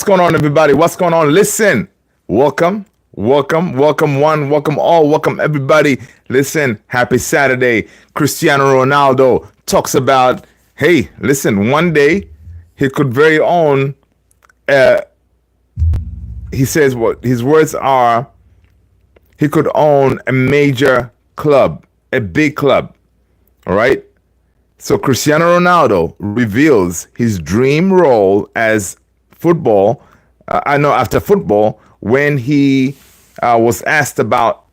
going on, everybody? What's going on? Listen, welcome one, welcome all, welcome everybody. Listen, happy Saturday. Cristiano Ronaldo talks about, hey, listen, one day he could very own, he says what his words are, he could own a major club, a big club, all right? So Cristiano Ronaldo reveals his dream role as after football, when he was asked about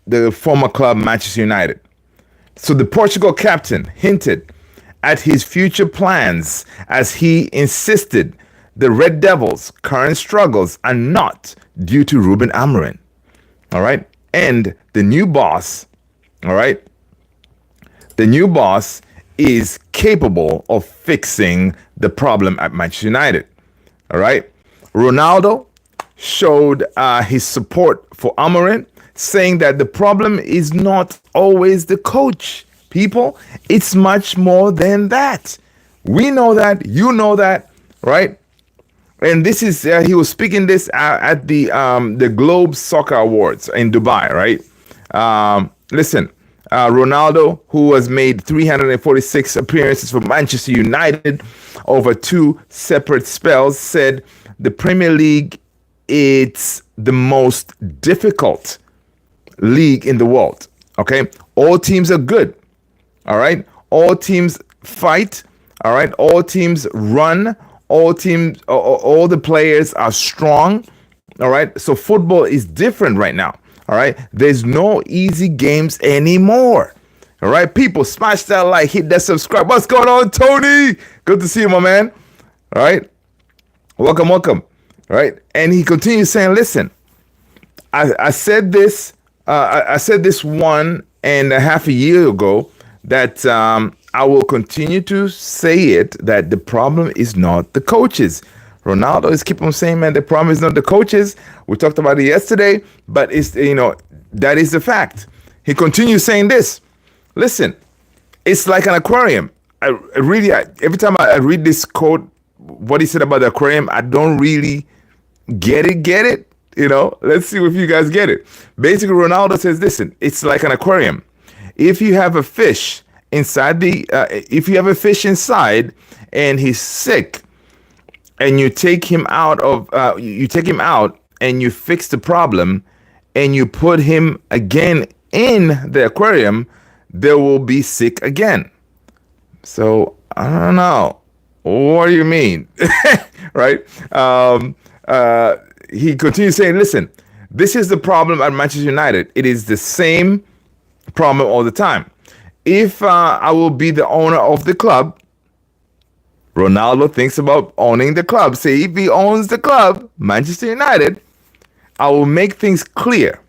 the former club Manchester United. So the Portugal captain hinted at his future plans as he insisted the Red Devils' current struggles are not due to Ruben Amorim. All right. And the new boss, all right, the new boss is capable of fixing the problem at Manchester United. All right. Ronaldo showed his support for Amorim, saying that the problem is not always the coach. People, it's much more than that. We know that. You know that, right? And this is he was speaking this at the Globe Soccer Awards in Dubai, right? Listen, Ronaldo, who has made 346 appearances for Manchester United over 2 separate spells, said the Premier League, it's the most difficult league in the world. Okay, all teams are good. All right, all teams fight. All right, all teams run. All the players are strong. All right, so football is different right now. All right, there's no easy games anymore. All right, people, smash that like, hit that subscribe. What's going on, Tony? Good to see you, my man. All right, welcome. All right, and he continues saying, listen, I said this 1.5 years ago that I will continue to say it, that the problem is not the coaches. Ronaldo is keep on saying, man, the problem is not the coaches. We talked about it yesterday, but it's, that is the fact. He continues saying this. Listen, it's like an aquarium. Every time I read this quote, what he said about the aquarium, I don't really get it. Let's see if you guys get it. Basically, Ronaldo says, listen, it's like an aquarium. If you have a fish inside and he's sick, and you take him out and you fix the problem and you put him again in the aquarium, they will be sick again. So I don't know. What do you mean? Right? He continues saying, listen, this is the problem at Manchester United. It is the same problem all the time. If I will be the owner of the club, Ronaldo thinks about owning the club. Say if he owns the club, Manchester United, I will make things clear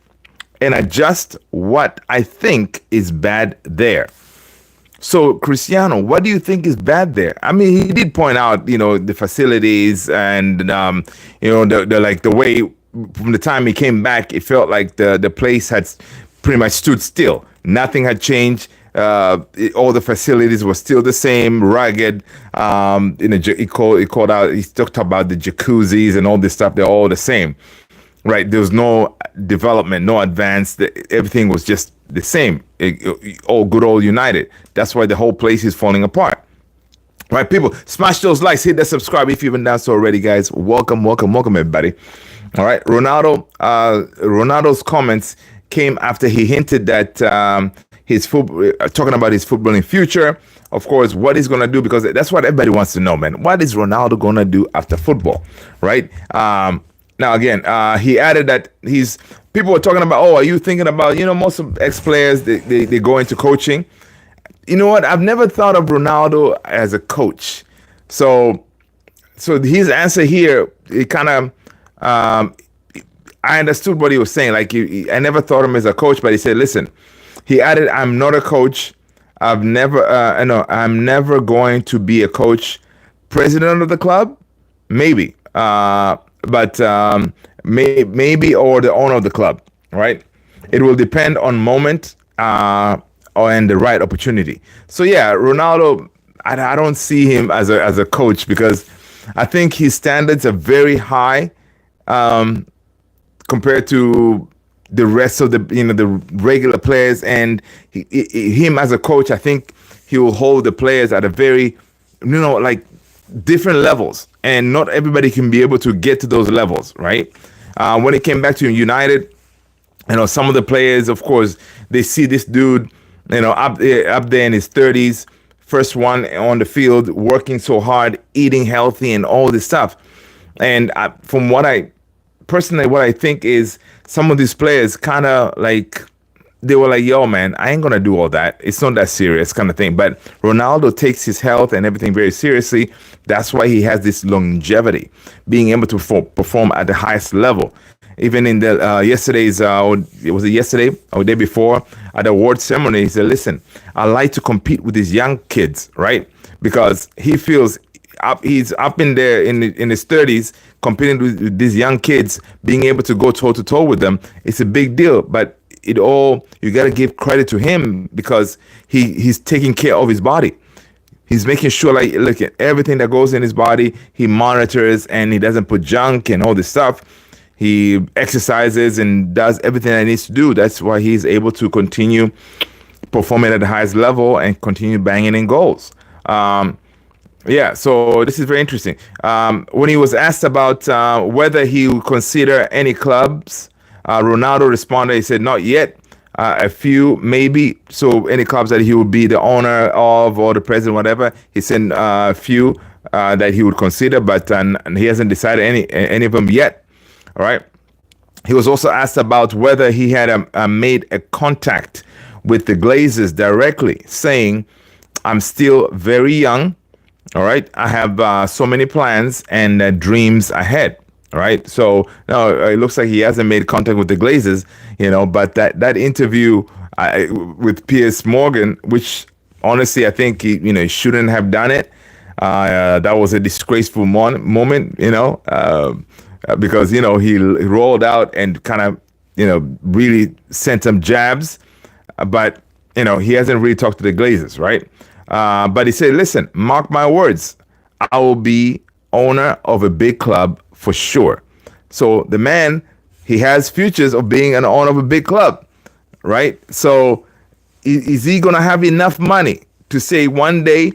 and adjust what I think is bad there. So, Cristiano, what do you think is bad there? I mean, he did point out, the facilities and, the way from the time he came back, it felt like the place had pretty much stood still. Nothing had changed. All the facilities were still the same, rugged. He talked about the jacuzzis and all this stuff. They're all the same, right? There was no development, no advance. Everything was just the same. All good old United. That's why the whole place is falling apart. Right, people, smash those likes, hit that subscribe if you haven't done so already, guys. Welcome, everybody. All right, Ronaldo's comments came after he hinted that talking about his footballing future. Of course, what he's gonna do, because that's what everybody wants to know, man. What is Ronaldo gonna do after football, right? Now again, he added that people were talking about, are you thinking about, most of ex-players, they go into coaching. You know what? I've never thought of Ronaldo as a coach. So his answer here, it kind of, I understood what he was saying. Like, I never thought of him as a coach, but he said, listen, he added, I'm not a coach. I'm never going to be a coach. President of the club? Maybe. But maybe, or the owner of the club, right? It will depend on moment and the right opportunity. So yeah, Ronaldo, I don't see him as a coach, because I think his standards are very high compared to the rest of the regular players, and him as a coach, I think he will hold the players at a very like different levels, and not everybody can be able to get to those levels, right? When it came back to United, some of the players, of course, they see this dude, up there in his 30s, first one on the field, working so hard, eating healthy, and all this stuff. And from what I think is, some of these players kind of like, they were like, yo, man, I ain't going to do all that. It's not that serious kind of thing. But Ronaldo takes his health and everything very seriously. That's why he has this longevity, being able to perform at the highest level. Even in the yesterday's, was it yesterday or the day before, at the award ceremony, he said, listen, I like to compete with these young kids, right? Because he feels he's up in there in his 30s, competing with these young kids, being able to go toe to toe with them. It's a big deal, but you got to give credit to him because he's taking care of his body. He's making sure, like, look at everything that goes in his body. He monitors, and he doesn't put junk and all this stuff. He exercises and does everything that he needs to do. That's why he's able to continue performing at the highest level and continue banging in goals. Yeah, so this is very interesting. When he was asked about whether he would consider any clubs, Ronaldo responded, he said, not yet. A few, maybe. So any clubs that he would be the owner of or the president, whatever. He said a few that he would consider, but he hasn't decided any of them yet. All right. He was also asked about whether he had made a contact with the Glazers directly, saying, I'm still very young. All right. I have so many plans and dreams ahead. All right. So no, it looks like he hasn't made contact with the Glazers, but that interview with Piers Morgan, which honestly, I think he shouldn't have done it. That was a disgraceful moment, because, he rolled out and kind of, really sent some jabs, but, he hasn't really talked to the Glazers. Right. But he said, listen, mark my words, I will be owner of a big club for sure. So the man, he has futures of being an owner of a big club, right? So is he going to have enough money to say one day,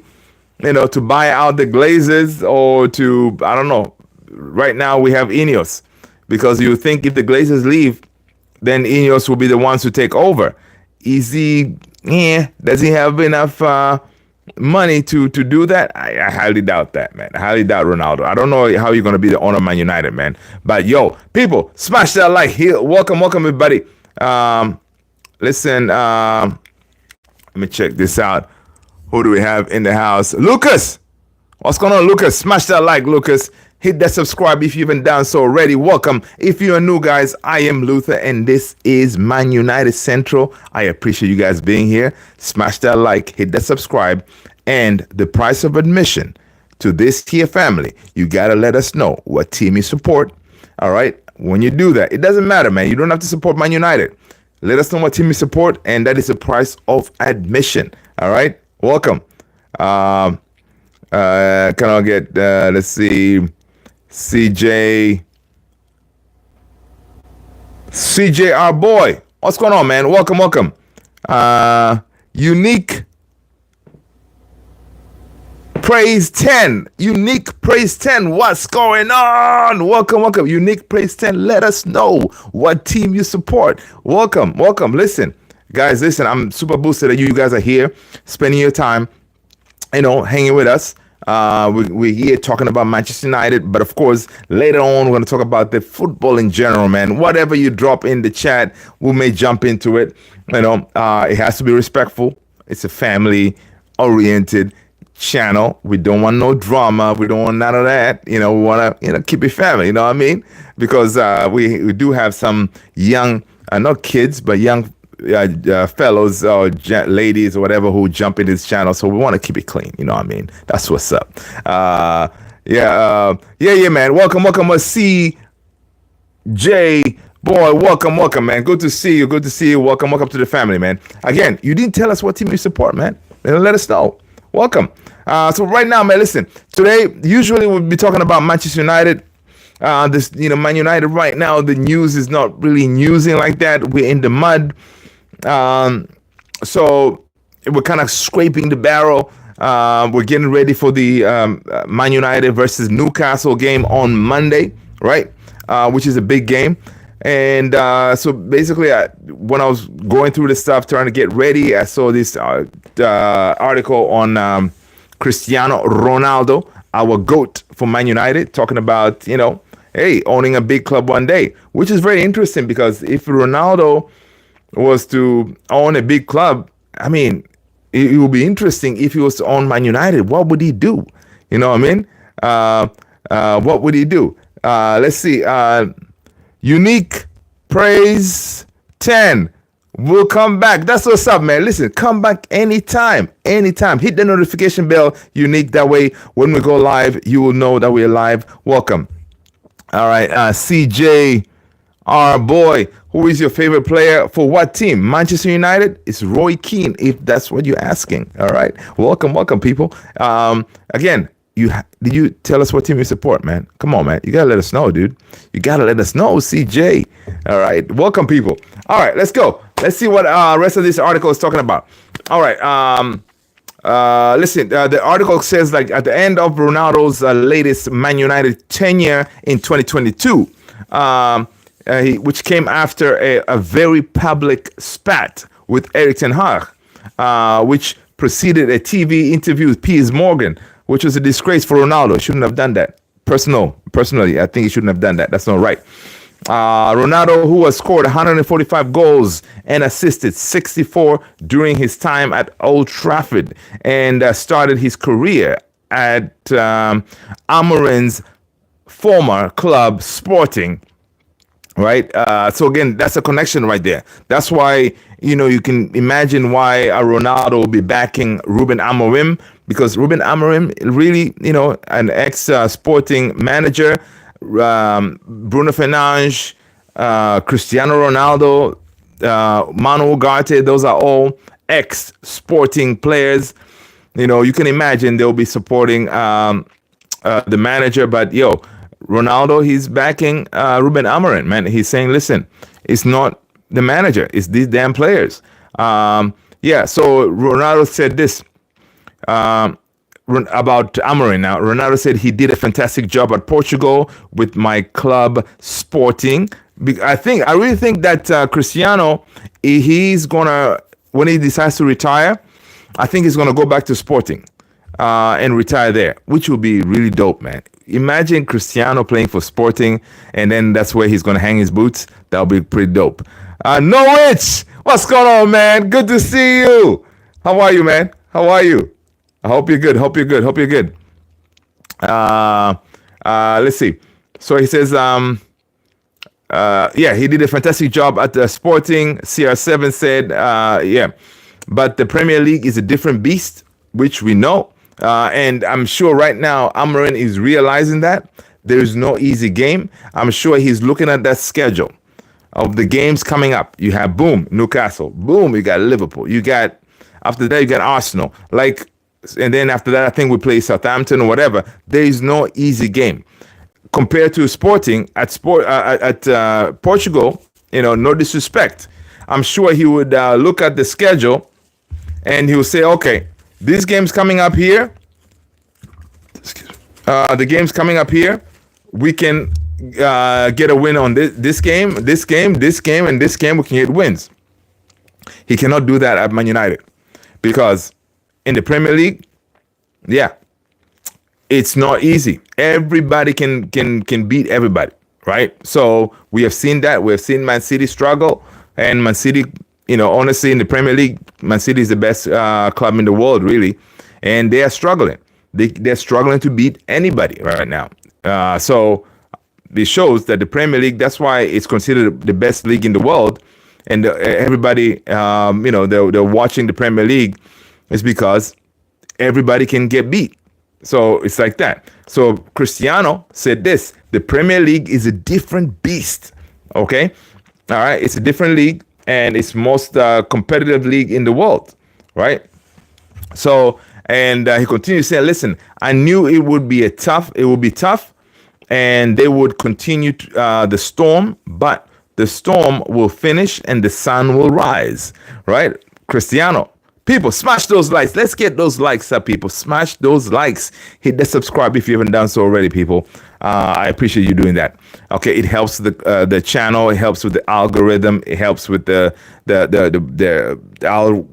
to buy out the Glazers, or to, I don't know. Right now we have Ineos, because you think if the Glazers leave, then Ineos will be the ones who take over. Does he have enough money to do that? I highly doubt that, man. I highly doubt Ronaldo. I don't know how you're going to be the owner of Man United, man. But yo, people, smash that like. Welcome everybody. Listen, let me check this out. Who do we have in the house? Lucas. What's going on, Lucas? Smash that like, Lucas. Hit that subscribe if you haven't done so already. Welcome. If you're new, guys, I am Luther, and this is Man United Central. I appreciate you guys being here. Smash that like, hit that subscribe, and the price of admission to this here family, you got to let us know what team you support. All right? When you do that, it doesn't matter, man. You don't have to support Man United. Let us know what team you support, and that is the price of admission. All right? Welcome. Can I get, let's see, CJ, our boy. What's going on, man? Welcome. Unique Praise 10. Unique Praise 10. What's going on? Welcome. Unique Praise 10. Let us know what team you support. Welcome. Listen, guys, I'm super boosted that you guys are here, spending your time, hanging with us. We're here talking about Manchester United, but of course, later on, we're going to talk about the football in general, man. Whatever you drop in the chat, we may jump into it. It has to be respectful. It's a family-oriented channel. We don't want no drama. We don't want none of that. We want to, keep it family. You know what I mean? Because we do have some young, not kids, but young fellows or ladies or whatever who jump in this channel, so we want to keep it clean. You know what I mean? That's what's up. Yeah, man. Welcome, CJ boy. Welcome, man. Good to see you. Welcome to the family, man. Again, you didn't tell us what team you support, man. Let us know. Welcome. So right now, man, listen. Today, usually we'll be talking about Manchester United. Man United right now, the news is not really newsing like that. We're in the mud. So we're kind of scraping the barrel. We're getting ready for the Man United versus Newcastle game on Monday, right? Which is a big game. And so basically, when I was going through this stuff, trying to get ready, I saw this article on Cristiano Ronaldo, our GOAT for Man United, talking about, hey, owning a big club one day, which is very interesting because if Ronaldo was to own a big club, I mean, it would be interesting if he was to own Man United. What would he do? You know what I mean? What would he do? Let's see. Unique Praise 10. We'll come back. That's what's up, man. Listen, come back anytime. Anytime. Hit the notification bell, Unique. That way, when we go live, you will know that we're live. Welcome. All right. CJ, our boy. Who is your favorite player for what team? Manchester United? It's Roy Keane, if that's what you're asking. All right. Welcome, people. Again, did you tell us what team you support, man? Come on, man. You got to let us know, dude. You got to let us know, CJ. All right. Welcome, people. All right. Let's go. Let's see what rest of this article is talking about. All right. Listen, the article says, like, at the end of Ronaldo's latest Man United tenure in 2022, which came after a very public spat with Erik ten Hag, which preceded a TV interview with Piers Morgan, which was a disgrace for Ronaldo. Shouldn't have done that. Personally, I think he shouldn't have done that. That's not right. Ronaldo, who has scored 145 goals and assisted 64 during his time at Old Trafford, and started his career at Amorim's former club, Sporting. Right. So again, that's a connection right there. That's why, you can imagine why Ronaldo will be backing Ruben Amorim, because Ruben Amorim really, an ex-Sporting manager, Bruno Fernandes, Cristiano Ronaldo, Manu Ugarte, those are all ex-Sporting players. You can imagine they'll be supporting the manager, but Ronaldo, he's backing Ruben Amorim, man. He's saying, listen, it's not the manager, it's these damn players. So Ronaldo said this about Amorim. Now, Ronaldo said he did a fantastic job at Portugal with my club Sporting. I really think that Cristiano, he's gonna, when he decides to retire, I think he's gonna go back to Sporting and retire there, which will be really dope, man. Imagine Cristiano playing for Sporting, and then that's where he's gonna hang his boots. That'll be pretty dope. Norwich, what's going on, man? Good to see you. How are you, man? How are you? I hope you're good. Let's see. So he says, he did a fantastic job at the Sporting. CR7 said, but the Premier League is a different beast, which we know. And I'm sure right now Amorim is realizing that there is no easy game. I'm sure he's looking at that schedule of the games coming up. You have Newcastle, you got Liverpool, after that you got Arsenal, and then after that I think we play Southampton or whatever. There is no easy game compared to Sporting at Portugal. No disrespect. I'm sure he would look at the schedule and he will say, okay, this game's coming up here. The game's coming up here. We can get a win on this game, and this game. We can get wins. He cannot do that at Man United because in the Premier League, it's not easy. Everybody can beat everybody, right? So we have seen that. We have seen Man City struggle, and Man City, honestly, in the Premier League, Man City is the best club in the world, really, and they are struggling. They're struggling to beat anybody right now. So this shows that the Premier League, that's why it's considered the best league in the world, and everybody, they're watching the Premier League, is because everybody can get beat. So it's like that. So Cristiano said this: the Premier League is a different beast. Okay, all right, it's a different league, and it's most competitive league in the world, right? So And he continues saying, listen, I knew it would be tough, and they would continue the storm, but the storm will finish and the sun will rise, right? Cristiano. People, smash those likes. Let's get those likes up, people. Smash those likes. Hit the subscribe if you haven't done so already, people. I appreciate you doing that. Okay, it helps the channel. It helps with the algorithm. It helps with the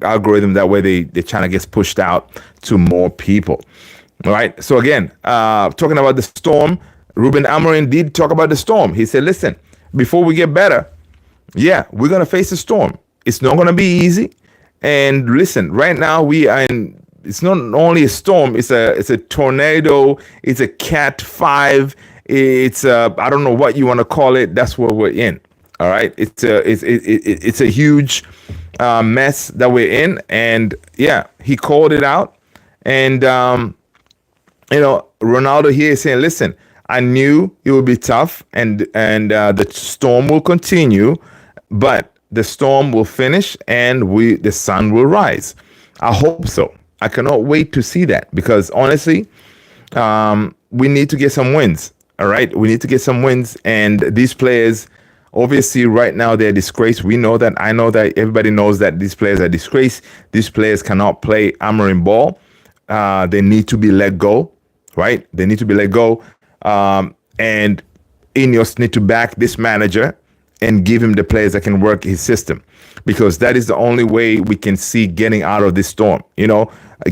algorithm. That way, the channel gets pushed out to more people. All right. So again, talking about the storm, Ruben Amorim did talk about the storm. He said, "Listen, before we get better, yeah, we're gonna face a storm. It's not gonna be easy." And listen, right now we are in. It's not only a storm. It's a tornado. It's a Cat 5. It's I don't know what you want to call it. That's what we're in. All right. It's a huge mess that we're in. And yeah, he called it out. And Ronaldo here is saying, listen, I knew it would be tough, and the storm will continue, but the storm will finish and the sun will rise. I hope so. I cannot wait to see that, because honestly, we need to get some wins. All right. We need to get some wins. And these players, obviously right now, they're disgraced. We know that. I know that. Everybody knows that these players are disgraced. These players cannot play Amorim ball. They need to be let go. Right. They need to be let go. And Ineos need to back this manager and give him the players that can work his system, because that is the only way we can see getting out of this storm,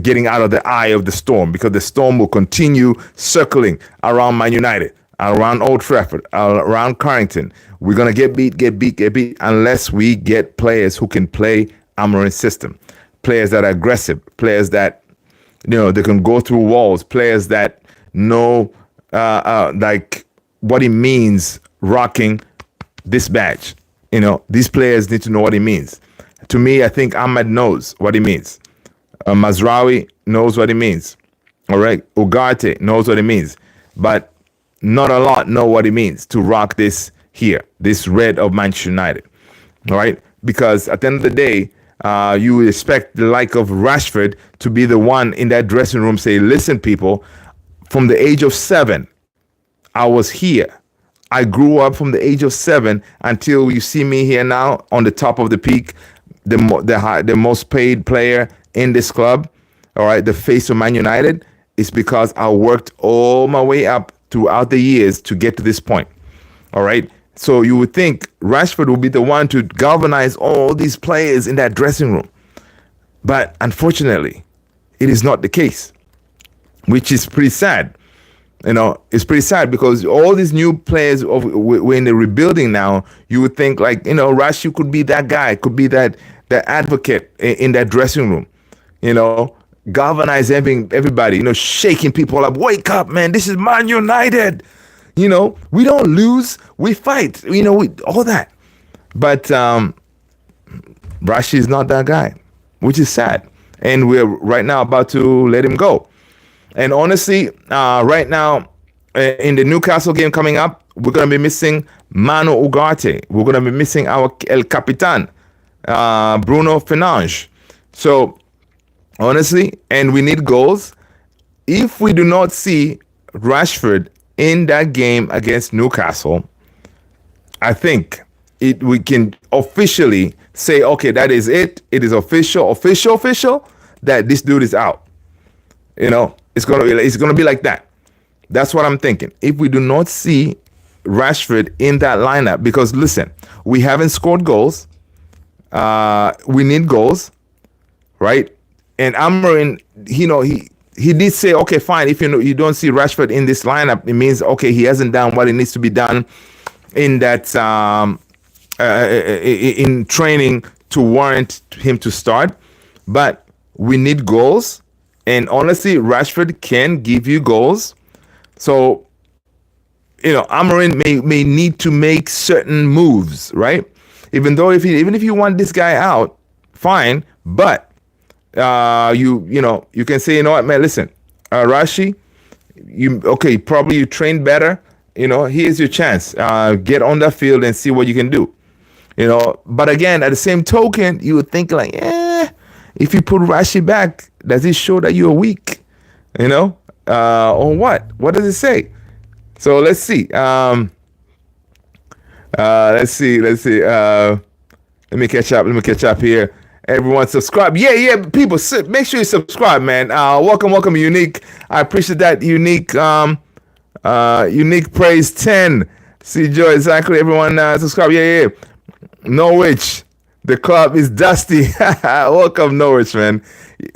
getting out of the eye of the storm, because the storm will continue circling around Man United, around Old Trafford, around Carrington. We're going to get beat unless we get players who can play Amorim's system, players that are aggressive, players that, they can go through walls, players that know like what it means rocking this badge. These players need to know what it means. To me, I think Ahmed knows what it means. Mazraoui knows what it means. All right. Ugarte knows what it means. But not a lot know what it means to rock this here, this red of Manchester United. All right. Because at the end of the day, you would expect the like of Rashford to be the one in that dressing room say, listen, people, from the age of 7, I was here. I grew up from the age of 7 until you see me here now on the top of the peak, the most paid player in this club. All right, the face of Man United, is because I worked all my way up throughout the years to get to this point. All right, so you would think Rashford would be the one to galvanize all these players in that dressing room, but unfortunately, it is not the case, which is pretty sad. It's pretty sad, because all these new players we're in the rebuilding now. You would think like, Rashi could be that guy, could be that advocate in that dressing room, galvanizing everybody, shaking people up. Wake up, man. This is Man United. We don't lose. We fight, all that. But Rashi is not that guy, which is sad. And we're right now about to let him go. And honestly, right now, in the Newcastle game coming up, we're going to be missing Manu Ugarte. We're going to be missing our El Capitan, Bruno Fernandes. So, honestly, and we need goals. If we do not see Rashford in that game against Newcastle, I think we can officially say, okay, that is it. It is official, that this dude is out. It's gonna be like that. That's what I'm thinking. If we do not see Rashford in that lineup, because listen, we haven't scored goals. We need goals, right? And Amorim, he did say, okay, fine. If you don't see Rashford in this lineup, it means okay, he hasn't done what it needs to be done in that in training to warrant him to start. But we need goals. And honestly, Rashford can give you goals. So, Amorim may need to make certain moves, right? Even if you want this guy out, fine. But you can say, what, man, listen, Rashi, probably you train better. Here's your chance. Get on that field and see what you can do. But again, at the same token, you would think like, if you put Rashi back, Does it show that you're weak? Or what? What does it say? So let's see. Let's see. Let me catch up here. Everyone subscribe. Yeah. People, make sure you subscribe, man. Welcome, Unique. I appreciate that, Unique. Unique Praise 10. See, Joe, exactly. Everyone subscribe. Yeah. Norwich. The club is dusty. Welcome, Norwich, man.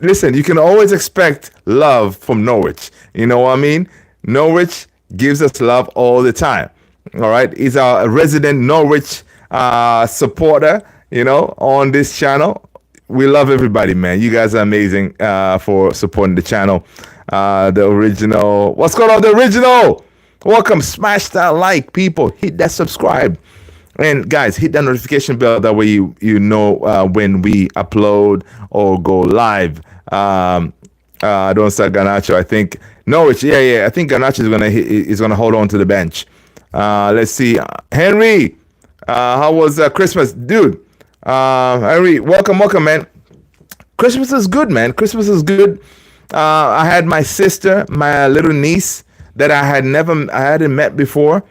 Listen, you can always expect love from Norwich. You know what I mean? Norwich gives us love all the time. All right. He's our resident Norwich supporter, on this channel. We love everybody, man. You guys are amazing for supporting the channel. The original. What's going on, the original? Welcome. Smash that like, people. Hit that subscribe. And guys, hit that notification bell. That way you know when we upload or go live. Don't start Garnacho. I think Norwich. Yeah. I think Garnacho is gonna hold on to the bench. Let's see. Henry, how was Christmas, dude? Henry, welcome, man. Christmas is good, man. Christmas is good. I had my sister, my little niece that I hadn't met before.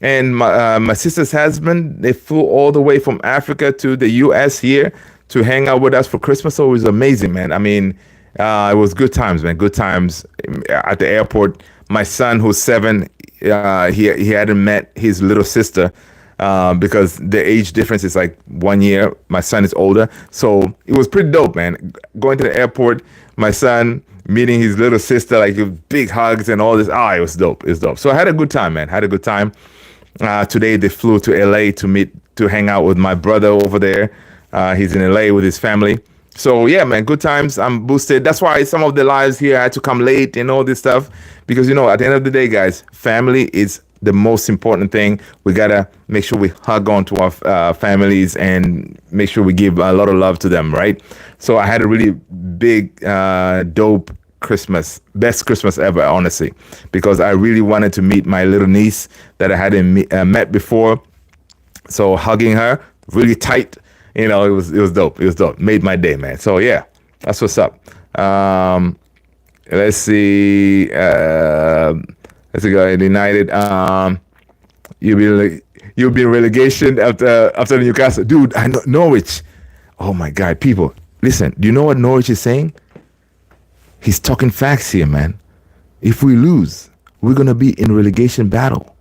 And my sister's husband, they flew all the way from Africa to the U.S. here to hang out with us for Christmas. So it was amazing, man. I mean, it was good times, man. Good times at the airport. My son, who's 7, he hadn't met his little sister because the age difference is like 1 year. My son is older. So it was pretty dope, man. Going to the airport, my son meeting his little sister, like big hugs and all this. It was dope. It was dope. So I had a good time, man. Had a good time. Today they flew to LA to hang out with my brother over there. He's in LA with his family. So yeah, man, good times. I'm boosted. That's why some of the lives here I had to come late and all this stuff, because at the end of the day, guys, family is the most important thing. We gotta make sure we hug on to our families and make sure we give a lot of love to them, right? So I had a really big, dope Christmas, best Christmas ever, honestly, because I really wanted to meet my little niece that I hadn't met before. So hugging her really tight, it was dope. It was dope. Made my day, man. So yeah, that's what's up. Let's see. Let's go United. You'll be in relegation after the Newcastle, dude. I know Norwich. Oh my God, people, listen. Do you know what Norwich is saying? He's talking facts here, man. If we lose, we're going to be in relegation battle.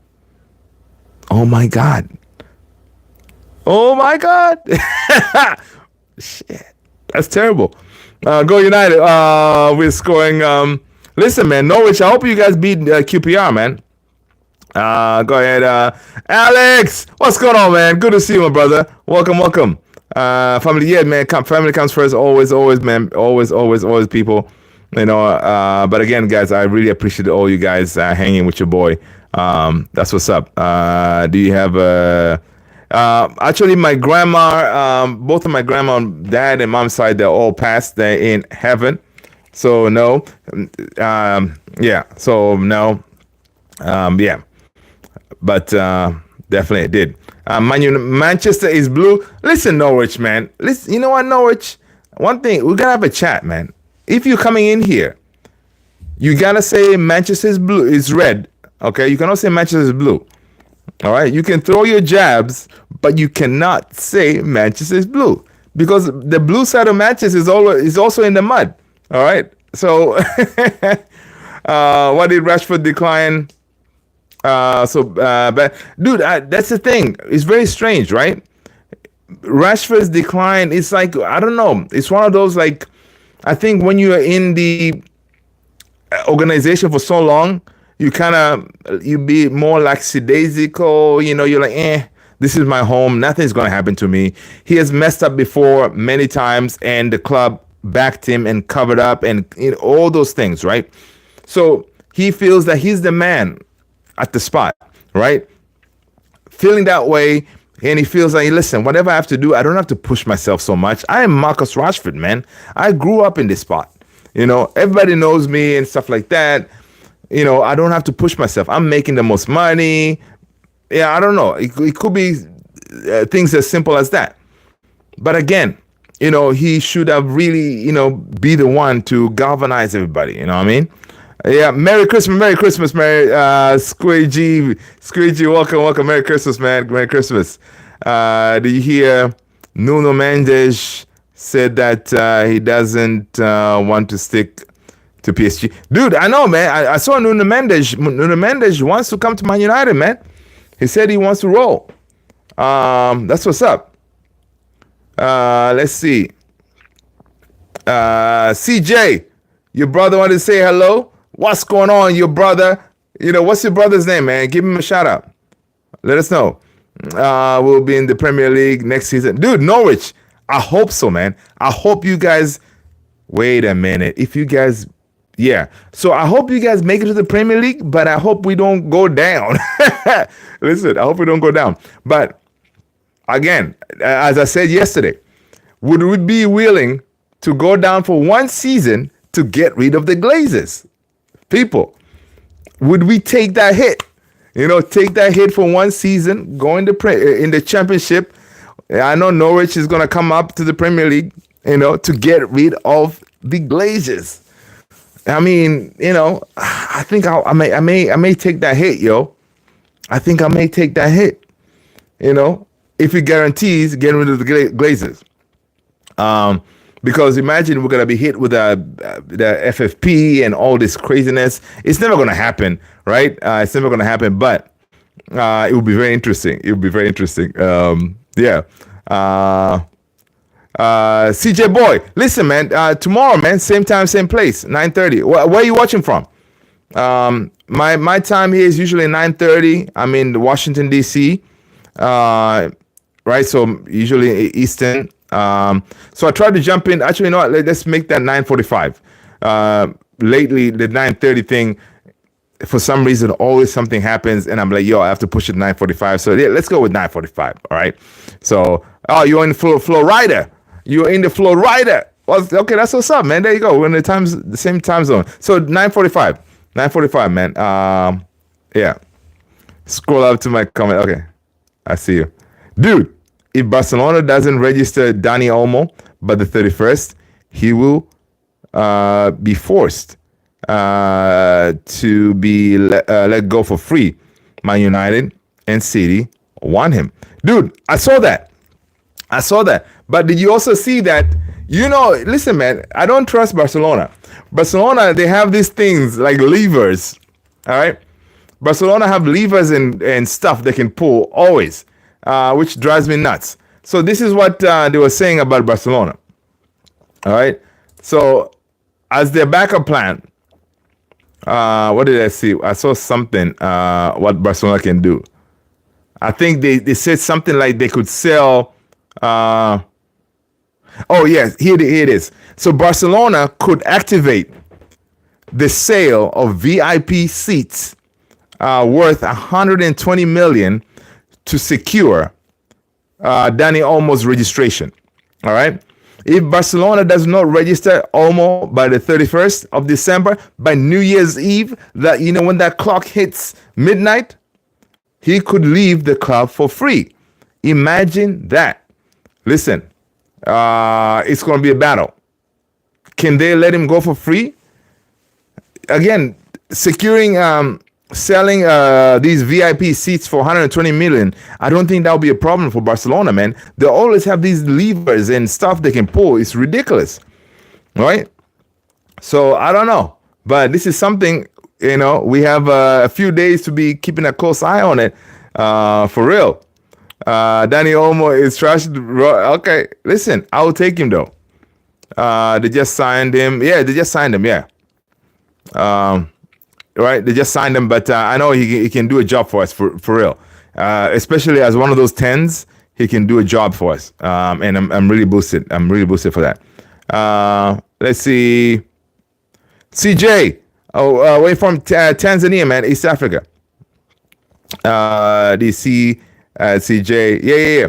Oh, my God. Oh, my God. Shit. That's terrible. Go United. We're scoring. Listen, man, Norwich, I hope you guys beat QPR, man. Go ahead. Alex, what's going on, man? Good to see you, my brother. Welcome. Family, yeah, man. Family comes first. Always, man. Always, people. But again, guys, I really appreciate all you guys hanging with your boy. That's what's up. Do you have actually my grandma, both of my grandma, dad and mom's side, they're all passed. They're in heaven. So no, yeah. So no, yeah. But definitely it did. Manchester is blue. Listen, Norwich, man. Listen, you know what, Norwich? One thing, we gotta have a chat, man. If you're coming in here, you gotta say Manchester is blue, is red. Okay, you cannot say Manchester is blue. All right, you can throw your jabs, but you cannot say Manchester is blue, because the blue side of Manchester is also in the mud. All right, so what did Rashford decline? But dude, that's the thing. It's very strange, right? Rashford's decline. It's like, I don't know. It's one of those, like, I think when you are in the organization for so long, you be more lackadaisical. You're like, this is my home. Nothing's going to happen to me. He has messed up before many times, and the club backed him and covered up and all those things, right? So he feels that he's the man at the spot, right? Feeling that way. And he feels like, listen, whatever I have to do, I don't have to push myself so much. I am Marcus Rashford, man. I grew up in this spot. Everybody knows me and stuff like that. I don't have to push myself. I'm making the most money. Yeah, I don't know. It could be things as simple as that. But again, he should have really, be the one to galvanize everybody. You know what I mean? Yeah, Merry Christmas, Squeegee, welcome, Merry Christmas, man, Merry Christmas. Do you hear Nuno Mendes said that he doesn't want to stick to PSG? Dude, I know, man. I saw Nuno Mendes. Nuno Mendes wants to come to Man United, man. He said he wants to roll. That's what's up. Let's see. CJ, your brother wanted to say hello. What's going on, your brother? What's your brother's name, man? Give him a shout out. Let us know. We'll be in the Premier League next season. Dude, Norwich, I hope so, man. I hope you guys... Wait a minute. If you guys... Yeah. So I hope you guys make it to the Premier League, but I hope we don't go down. Listen, I hope we don't go down. But again, as I said yesterday, would we be willing to go down for one season to get rid of the Glazers? People, would we take that hit? Take that hit for one season, go in the championship. I know Norwich is going to come up to the Premier League, to get rid of the Glazers. I mean, I think I may take that hit, yo. I think I may take that hit, if it guarantees getting rid of the Glazers. Because imagine we're going to be hit with the FFP and all this craziness. It's never going to happen, right? It's never going to happen, but it will be very interesting. It will be very interesting. Yeah. CJ Boy, listen, man. Tomorrow, man, same time, same place, 9:30. Where are you watching from? My time here is usually 9:30. I'm in Washington, D.C., right? So usually Eastern. So I tried to jump in. Actually, you know what? Let's make that 9:45. Lately, the 9:30 thing, for some reason, always something happens, and I'm like, yo, I have to push it to 9:45. So yeah, let's go with 9:45. All right. So, you're in Florida. You're in the Florida. Well, okay, that's what's up, man. There you go. We're in the same time zone. So 9:45. 9:45, man. Yeah. Scroll up to my comment. Okay, I see you, dude. If Barcelona doesn't register Dani Olmo by the 31st, he will be forced to be let go for free. Man United and City want him. Dude, I saw that. But did you also see that, listen, man, I don't trust Barcelona. Barcelona, they have these things like levers, all right? Barcelona have levers and stuff they can pull always. Which drives me nuts. So this is what they were saying about Barcelona. All right. So as their backup plan, what did I see? I saw something, what Barcelona can do. I think they said something like they could sell. Oh, yes, here it is. So Barcelona could activate the sale of VIP seats worth 120 million to secure Dani Olmo's registration. All right. If Barcelona does not register Olmo by the 31st of December, by New Year's Eve, that when that clock hits midnight, he could leave the club for free. Imagine that. Listen, it's going to be a battle. Can they let him go for free? Again, securing selling these VIP seats for 120 million, I don't think that will be a problem for Barcelona, man. They always have these levers and stuff they can pull. It's ridiculous, right? So I don't know, but this is something, we have a few days to be keeping a close eye on it, for real. Dani Olmo is trashed. Okay, listen, I will take him though. They just signed him. Yeah, they just signed him. Yeah. Right, they just signed him, but I know he can do a job for us for real. Especially as one of those 10s, he can do a job for us. And I'm really boosted. I'm really boosted for that. Let's see, CJ. Oh, way from Tanzania, man, East Africa. DC, CJ. Yeah.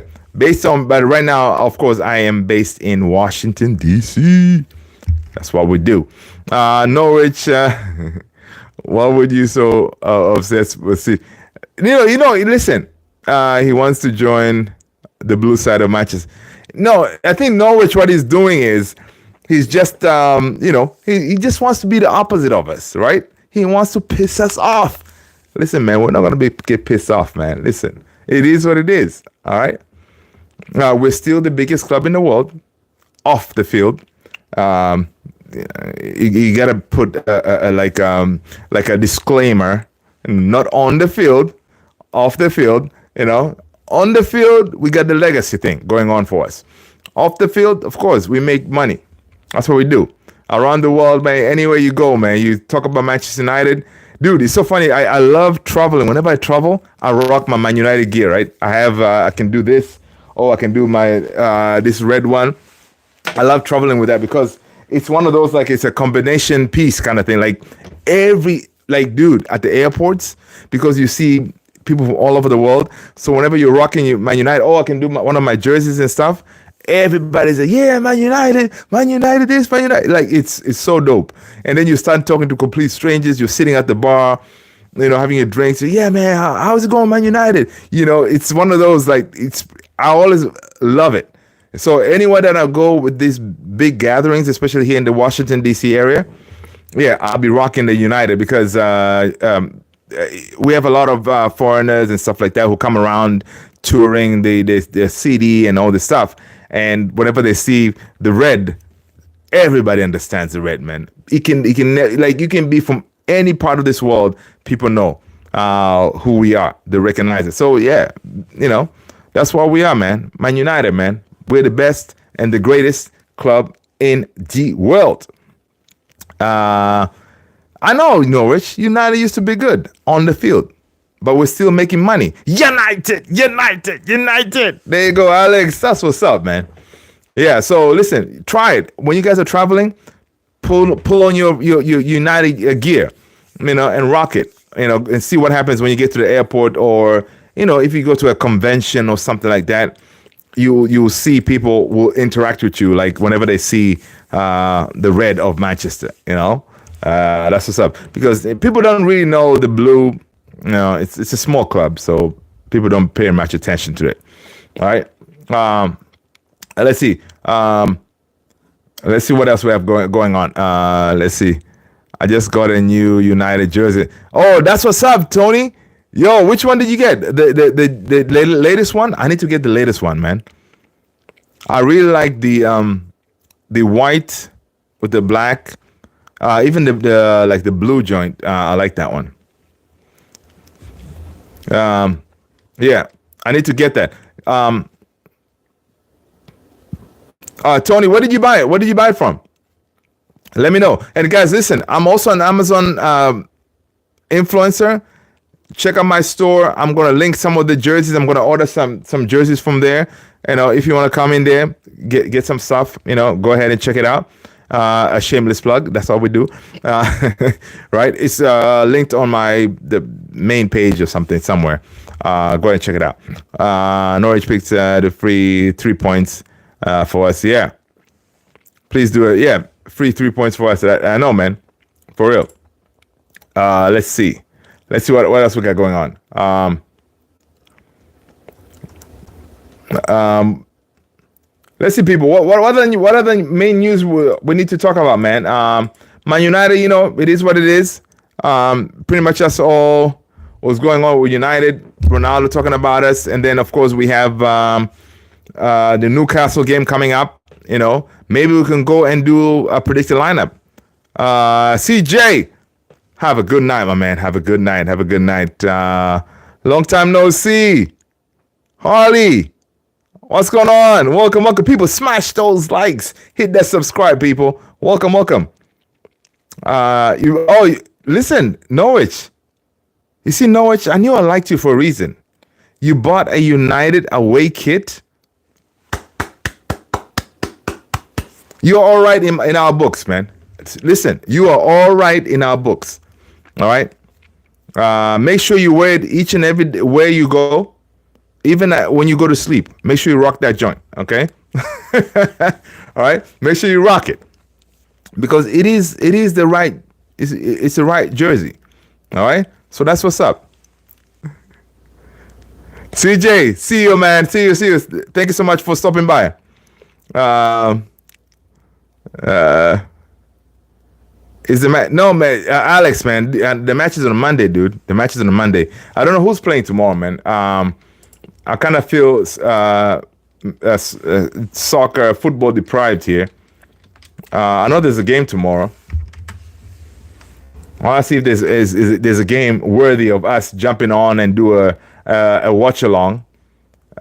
But right now, of course, I am based in Washington D.C. That's what we do. Norwich. What would you so obsessed with? See, listen. He wants to join the blue side of Manchester. No, I think Norwich, what he's doing is he's just, he just wants to be the opposite of us, right? He wants to piss us off. Listen, man, we're not going to get pissed off, man. Listen, it is what it is, all right? We're still the biggest club in the world off the field. You got to put like a disclaimer, not on the field, off the field, On the field, we got the legacy thing going on for us. Off the field, of course, we make money. That's what we do. Around the world, man, anywhere you go, man, you talk about Manchester United. Dude, it's so funny. I love traveling. Whenever I travel, I rock my Man United gear, right? I can do this. Oh, I can do my this red one. I love traveling with that because it's one of those, like, it's a combination piece kind of thing. Like, dude, at the airports, because you see people from all over the world. So whenever you're rocking Man United, I can do one of my jerseys and stuff. Everybody's like, yeah, Man United this, Man United. Like, it's so dope. And then you start talking to complete strangers. You're sitting at the bar, having a drink. So, yeah, man, how's it going, Man United? It's one of those, like, I always love it. So anywhere that I go with these big gatherings, especially here in the Washington, D.C. area, yeah, I'll be rocking the United because we have a lot of foreigners and stuff like that who come around touring the city and all this stuff. And whenever they see the red, everybody understands the red, man. You can be from any part of this world. People know who we are. They recognize it. So yeah, that's what we are, man. Man United, man. We're the best and the greatest club in the world. I know Norwich United used to be good on the field, but we're still making money. United. There you go, Alex. That's what's up, man. Yeah. So listen, try it when you guys are traveling. Pull on your United gear, and rock it, and see what happens when you get to the airport, or if you go to a convention or something like that. You'll see people will interact with you, like whenever they see the red of Manchester. That's what's up, because people don't really know the blue. It's a small club, so people don't pay much attention to it. All right. Let's see. Let's see what else we have going on. Let's see. I just got a new United jersey. Oh, that's what's up, Tony. Yo, which one did you get? The latest one? I need to get the latest one, man. I really like the white with the black. Even the blue joint. I like that one. Yeah, I need to get that. Tony, where did you buy it? Where did you buy it from? Let me know. And guys, listen, I'm also an Amazon influencer. Check out my store. I'm gonna link some of the jerseys. I'm gonna order some jerseys from there. If you want to come in there, get some stuff. Go ahead and check it out. A shameless plug. That's all we do. Right? It's linked on the main page or something somewhere. Go ahead and check it out. Norwich picked the free 3 points for us. Yeah. Please do it. Yeah, free 3 points for us. I know, man. For real. Let's see. Let's see what else we got going on. Let's see, people. What other main news we need to talk about, man? Man United, it is what it is. Pretty much that's all what's going on with United. Ronaldo talking about us, and then of course we have the Newcastle game coming up. Maybe we can go and do a predicted lineup. CJ. Have a good night, my man. Have a good night. Long time no see. Harley, what's going on? Welcome. People, smash those likes. Hit that subscribe, people. Welcome. Listen, Norwich. You see, Norwich, I knew I liked you for a reason. You bought a United away kit. You're all right in our books, man. Listen, you are all right in our books. All right. Make sure you wear it each and every where you go, even when you go to sleep. Make sure you rock that joint. Okay. All right. Make sure you rock it, because it is the right. It's the right jersey. All right. So that's what's up. CJ, see you, man. See you. Thank you so much for stopping by. Uh, uh, is the match? No, man, Alex, man. The match is on Monday, dude. The match is on Monday. I don't know who's playing tomorrow, man. I kind of feel soccer, football deprived here. I know there's a game tomorrow. I want to see if there's a game worthy of us jumping on and do a watch along.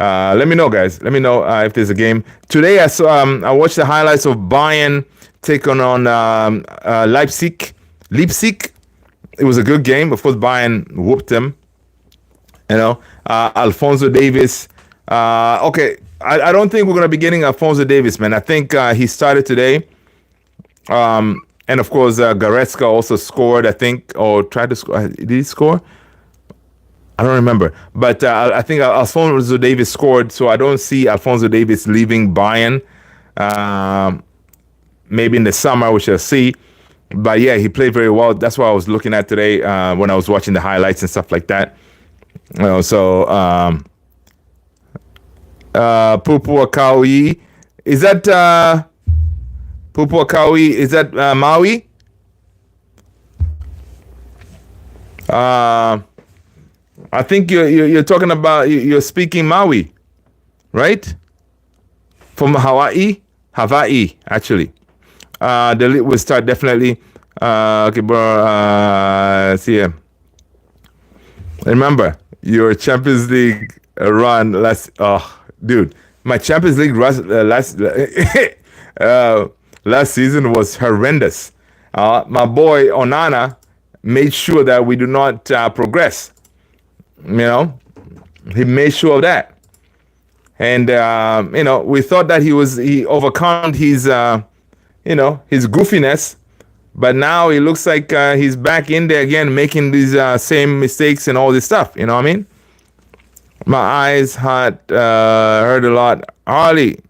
Let me know, guys. Let me know if there's a game today. I watched the highlights of Bayern taking on Leipzig. It was a good game. Of course, Bayern whooped them. You know, Alphonso Davies. Okay, I don't think we're gonna be getting Alphonso Davies, man. I think he started today. And of course, Goretzka also scored, I think, or tried to score. Did he score? I don't remember. But I think Alphonso Davies scored, so I don't see Alphonso Davies leaving Bayern. Maybe in the summer, we shall see. But yeah, he played very well. That's what I was looking at today when I was watching the highlights and stuff like that. You know, so Pupu Akawi, is that Pupu Akawi? Is that Maui? I think you're talking about you're speaking Maui, right? From Hawaii, actually. The league will start definitely. Okay, bro. See ya. Remember your Champions League run last. Oh, dude, my Champions League last season was horrendous. My boy Onana made sure that we do not progress. You know, he made sure of that, and you know, we thought that he overcome his his goofiness, but now it looks like he's back in there again, making these same mistakes and all this stuff. You know what I mean? My eyes hurt a lot. Harley,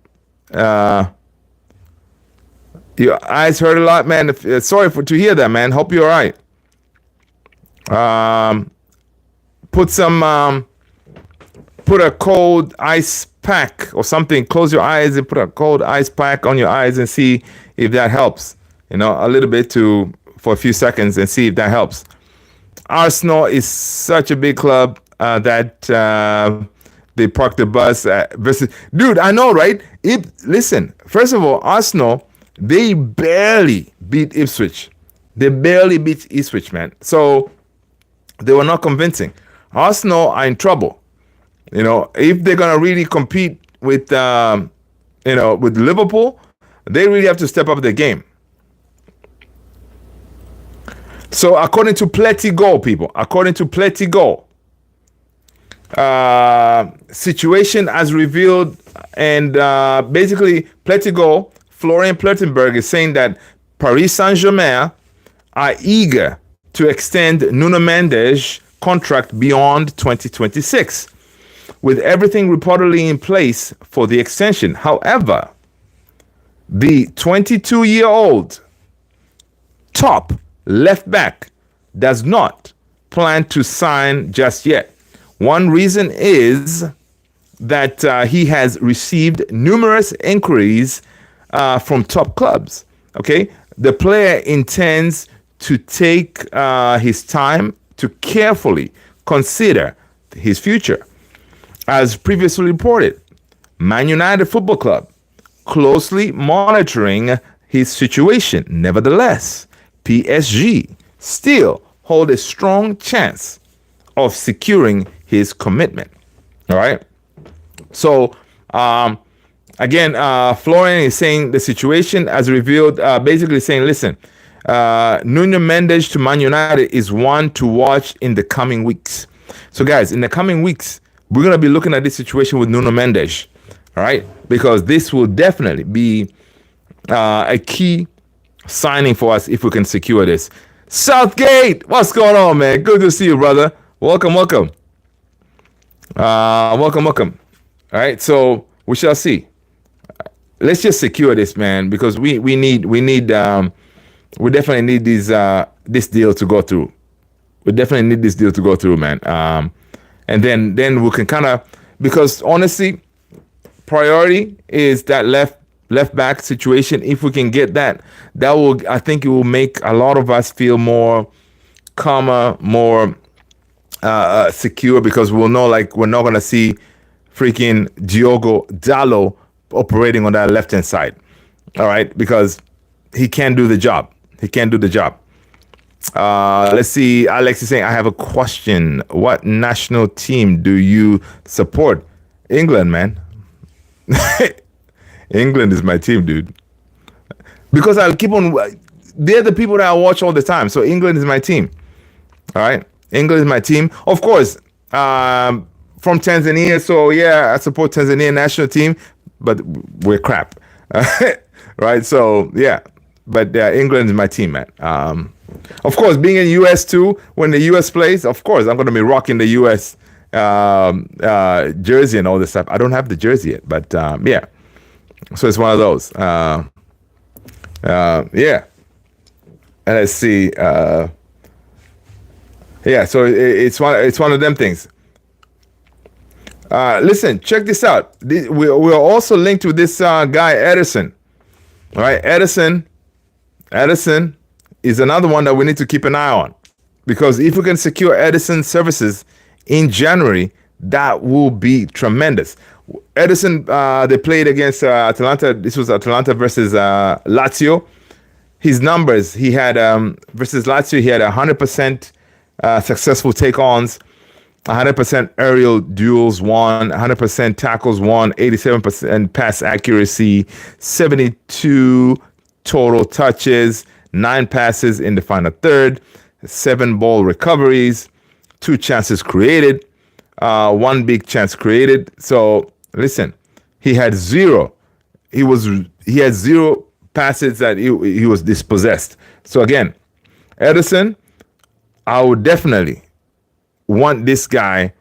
your eyes hurt a lot, man. Sorry to hear that, man. Hope you're all right. Put a cold ice pack or something. Close your eyes and put a cold ice pack on your eyes and see if that helps. You know, a little bit for a few seconds and see if that helps. Arsenal is such a big club that they park the bus versus. Dude, I know, right? Listen, first of all, Arsenal, they barely beat Ipswich. They barely beat Ipswich, man. So they were not convincing. Arsenal are in trouble. You know, if they're gonna really compete with with Liverpool, they really have to step up their game. So according to Pletigo, people, situation as revealed, and basically Pletigo, Florian Plettenberg is saying that Paris Saint-Germain are eager to extend Nuno Mendes' contract beyond 2026, with everything reportedly in place for the extension. However, the 22-year-old top left back does not plan to sign just yet. One reason is that he has received numerous inquiries from top clubs. Okay, the player intends to take his time to carefully consider his future. As previously reported, Man United Football Club closely monitoring his situation. Nevertheless, PSG still hold a strong chance of securing his commitment. All right. So, again, Florian is saying the situation as revealed, basically saying, listen, Nuno Mendes to Man United is one to watch in the coming weeks. So, guys, in the coming weeks, we're going to be looking at this situation with Nuno Mendes, all right? Because this will definitely be a key signing for us if we can secure this. Southgate, what's going on, man? Good to see you, brother. Welcome. Welcome. All right, so we shall see. Let's just secure this, man, because we definitely need this deal to go through. We definitely need this deal to go through, man. and then we can kind of, because honestly, priority is that left back situation. If we can get that, that will, I think it will make a lot of us feel more calmer, more secure, because we'll know like we're not gonna see freaking Diogo Dallo operating on that left hand side. All right, because he can't do the job. He can't do the job. Let's see. Alex is saying, I have a question. What national team do you support? England, man. England is my team, dude. Because I'll keep on. They're the people that I watch all the time. So England is my team. All right. England is my team. Of course, from Tanzania. So yeah, I support Tanzania national team, but we're crap. Right. So yeah, but England is my team, man. Of course, being in the U.S. too, when the U.S. plays, of course, I'm going to be rocking the U.S. Jersey and all this stuff. I don't have the jersey yet, but yeah. So it's one of those. Yeah. And let's see. Yeah, so it's one of them things. Listen, check this out. We're also linked with this guy, Edison. All right, Edison is another one that we need to keep an eye on, because if we can secure Edison services in January, that will be tremendous. Edison, they played against Atalanta. This was Atalanta versus Lazio. His numbers, he had versus Lazio, he had 100% successful take-ons, 100% aerial duels won, 100% tackles won, 87% pass accuracy, 72 total touches, 9 passes in the final third, 7 ball recoveries, 2 chances created, 1 big chance created. So listen, he had 0 passes that he was dispossessed. So again, Edison, I would definitely want this guy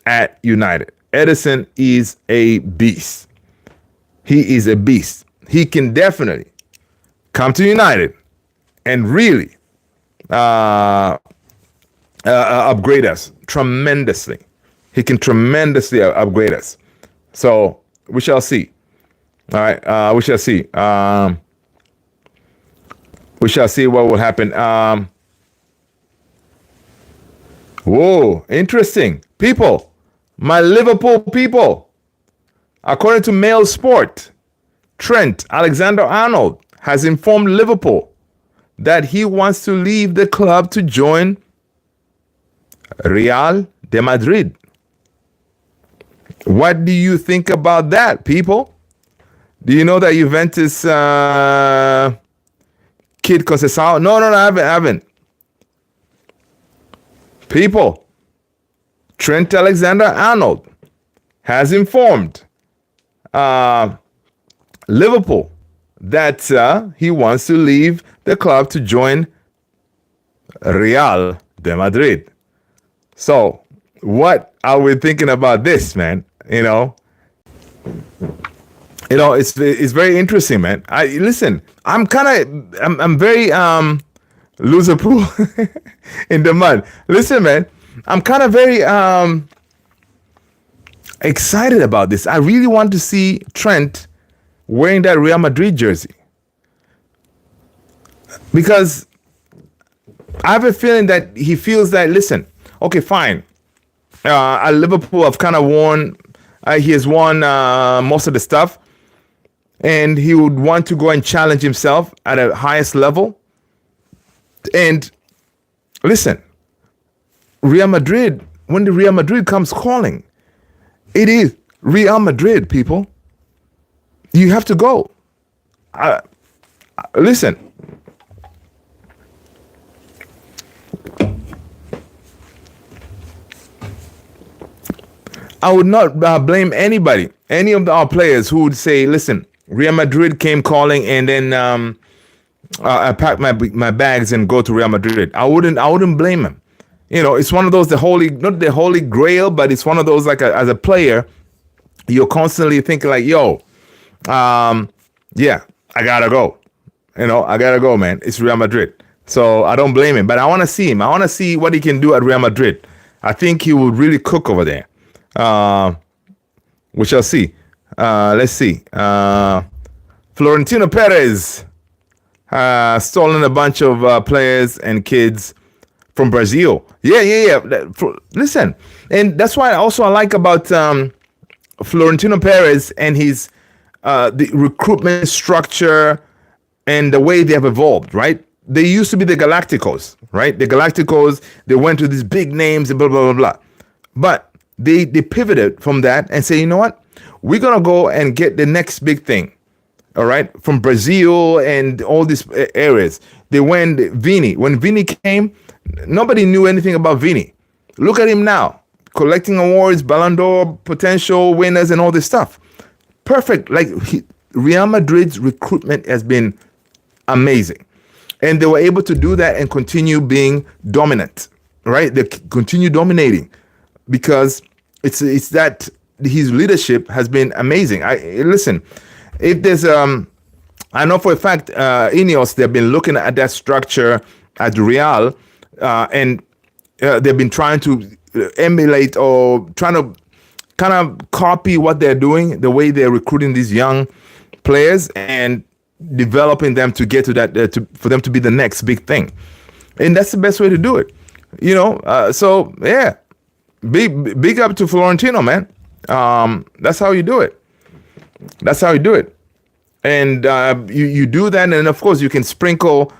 at United. Edison is a beast. He is a beast. He can definitely come to United and really upgrade us tremendously. He can tremendously upgrade us. So we shall see. All right, we shall see. We shall see what will happen. Whoa, interesting. People, my Liverpool people. According to Mail Sport, Trent Alexander-Arnold has informed Liverpool that he wants to leave the club to join Real de Madrid. What do you think about that, people? Do you know that Juventus kid Conceição? No, I haven't. People, Trent Alexander-Arnold has informed Liverpool that he wants to leave the club to join Real de Madrid. So, what are we thinking about this, man? It's very interesting, man. I'm very loser-proof in the mud. Listen, man, I'm kind of very excited about this. I really want to see Trent wearing that Real Madrid jersey, because I have a feeling that he feels that, listen, okay, fine. At Liverpool, I've kind of worn, he has won most of the stuff, and he would want to go and challenge himself at a highest level. And listen, Real Madrid, when the Real Madrid comes calling, it is Real Madrid, people. You have to go. Listen. I would not blame anybody, any of our players who would say, listen, Real Madrid came calling and then I pack my bags and go to Real Madrid. I wouldn't blame him. It's one of those, not the holy grail, but it's one of those, like as a player, you're constantly thinking like, yo, yeah, I gotta go. I gotta go, man. It's Real Madrid. So I don't blame him, but I want to see him. I want to see what he can do at Real Madrid. I think he would really cook over there. We shall see. Let's see. Florentino Perez stolen a bunch of players and kids from Brazil. Yeah. Listen, and that's why also I like about Florentino Perez and his the recruitment structure and the way they have evolved, right? They used to be the Galacticos, right? The Galacticos, they went to these big names and blah, blah, blah, blah. But they pivoted from that and say, you know what? We're going to go and get the next big thing, all right? From Brazil and all these areas. They went Vini. When Vini came, nobody knew anything about Vini. Look at him now, collecting awards, Ballon d'Or, potential winners and all this stuff. Perfect. Like Real Madrid's recruitment has been amazing. And they were able to do that and continue being dominant, right? They continue dominating because it's that his leadership has been amazing. Listen, if there's I know for a fact Ineos, they've been looking at that structure at Real and they've been trying to emulate or trying to kind of copy what they're doing, the way they're recruiting these young players and developing them to get to that, for them to be the next big thing. And that's the best way to do it, you know? So yeah, big up to Florentino, man. That's how you do it. That's how you do it. And you do that. And of course you can sprinkle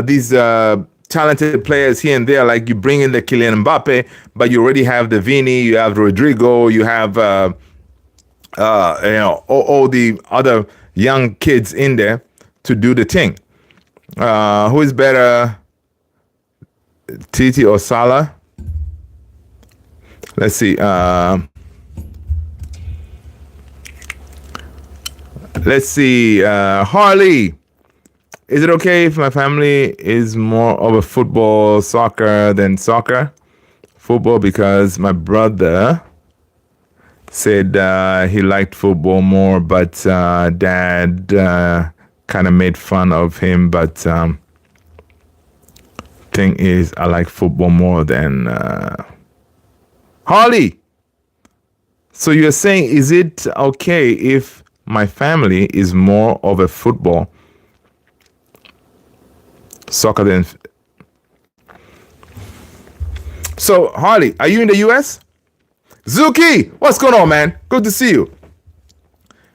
these talented players here and there, like you bring in the Kylian Mbappe, but you already have the Vini, you have Rodrigo, you have all the other young kids in there to do the thing. Who is better, Titi or Salah? Let's see. Harley. Is it okay if my family is more of a football, soccer than soccer? Football because my brother said he liked football more, but dad kind of made fun of him. But thing is, I like football more than Harley. So you're saying, is it okay if my family is more of a football, soccer than? So Harley, are you in the US? Zuki, what's going on, man? Good to see you.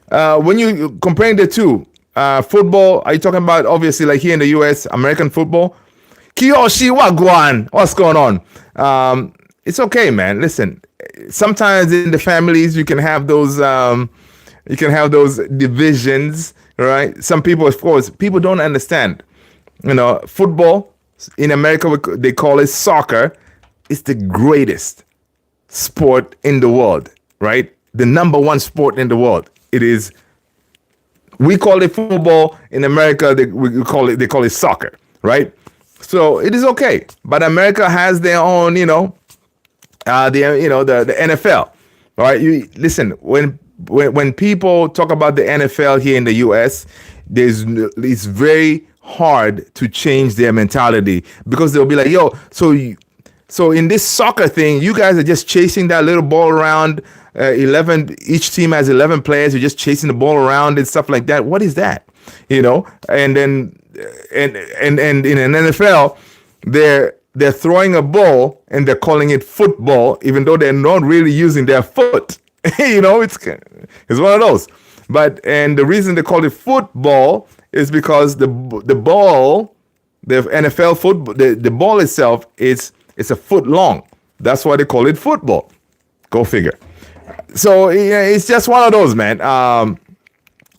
When you comparing the two, football, are you talking about obviously like here in the US, American football? Kiyoshi Wagwan, what's going on? It's okay, man. Listen, sometimes in the families you can have those divisions, right? Some people, of course, people don't understand. You know, football in America they call it soccer. It's the greatest sport in the world, right? The number one sport in the world. It is. We call it football in America. They call it soccer, right? So it is okay. But America has their own, the NFL. All right. You listen, when people talk about the NFL here in the US, it's very hard to change their mentality because they'll be like, yo, so in this soccer thing, you guys are just chasing that little ball around. 11. Each team has 11 players. You're just chasing the ball around and stuff like that. What is that? And then and in an NFL, they're throwing a ball and they're calling it football, even though they're not really using their foot. It's one of those. And the reason they call it football is because the ball, the NFL football, the ball itself it's a foot long. That's why they call it football. Go figure. So yeah, it's just one of those, man.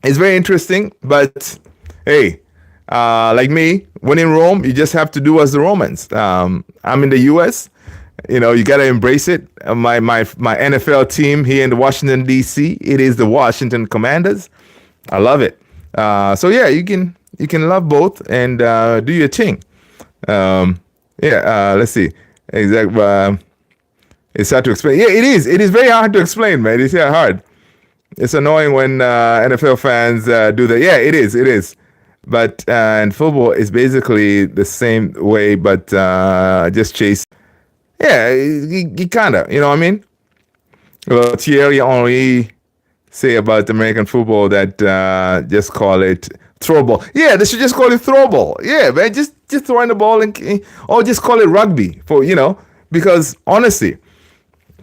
It's very interesting, but hey, like me, when in Rome, you just have to do as the Romans. I'm in the U.S. You got to embrace it. My NFL team here in the Washington D.C. It is the Washington Commanders. I love it. So yeah, you can love both and do your thing. Let's see. Exactly. It's hard to explain. Yeah, it is. It is very hard to explain, man. It's hard. It's annoying when NFL fans do that. Yeah, it is. It is. But and football is basically the same way, but just chase. Yeah, he kind of, you know what I mean? Thierry Henry say about American football that just call it throwball. Yeah, they should just call it throwball. Yeah, man, just throwing the ball and or just call it rugby for because honestly,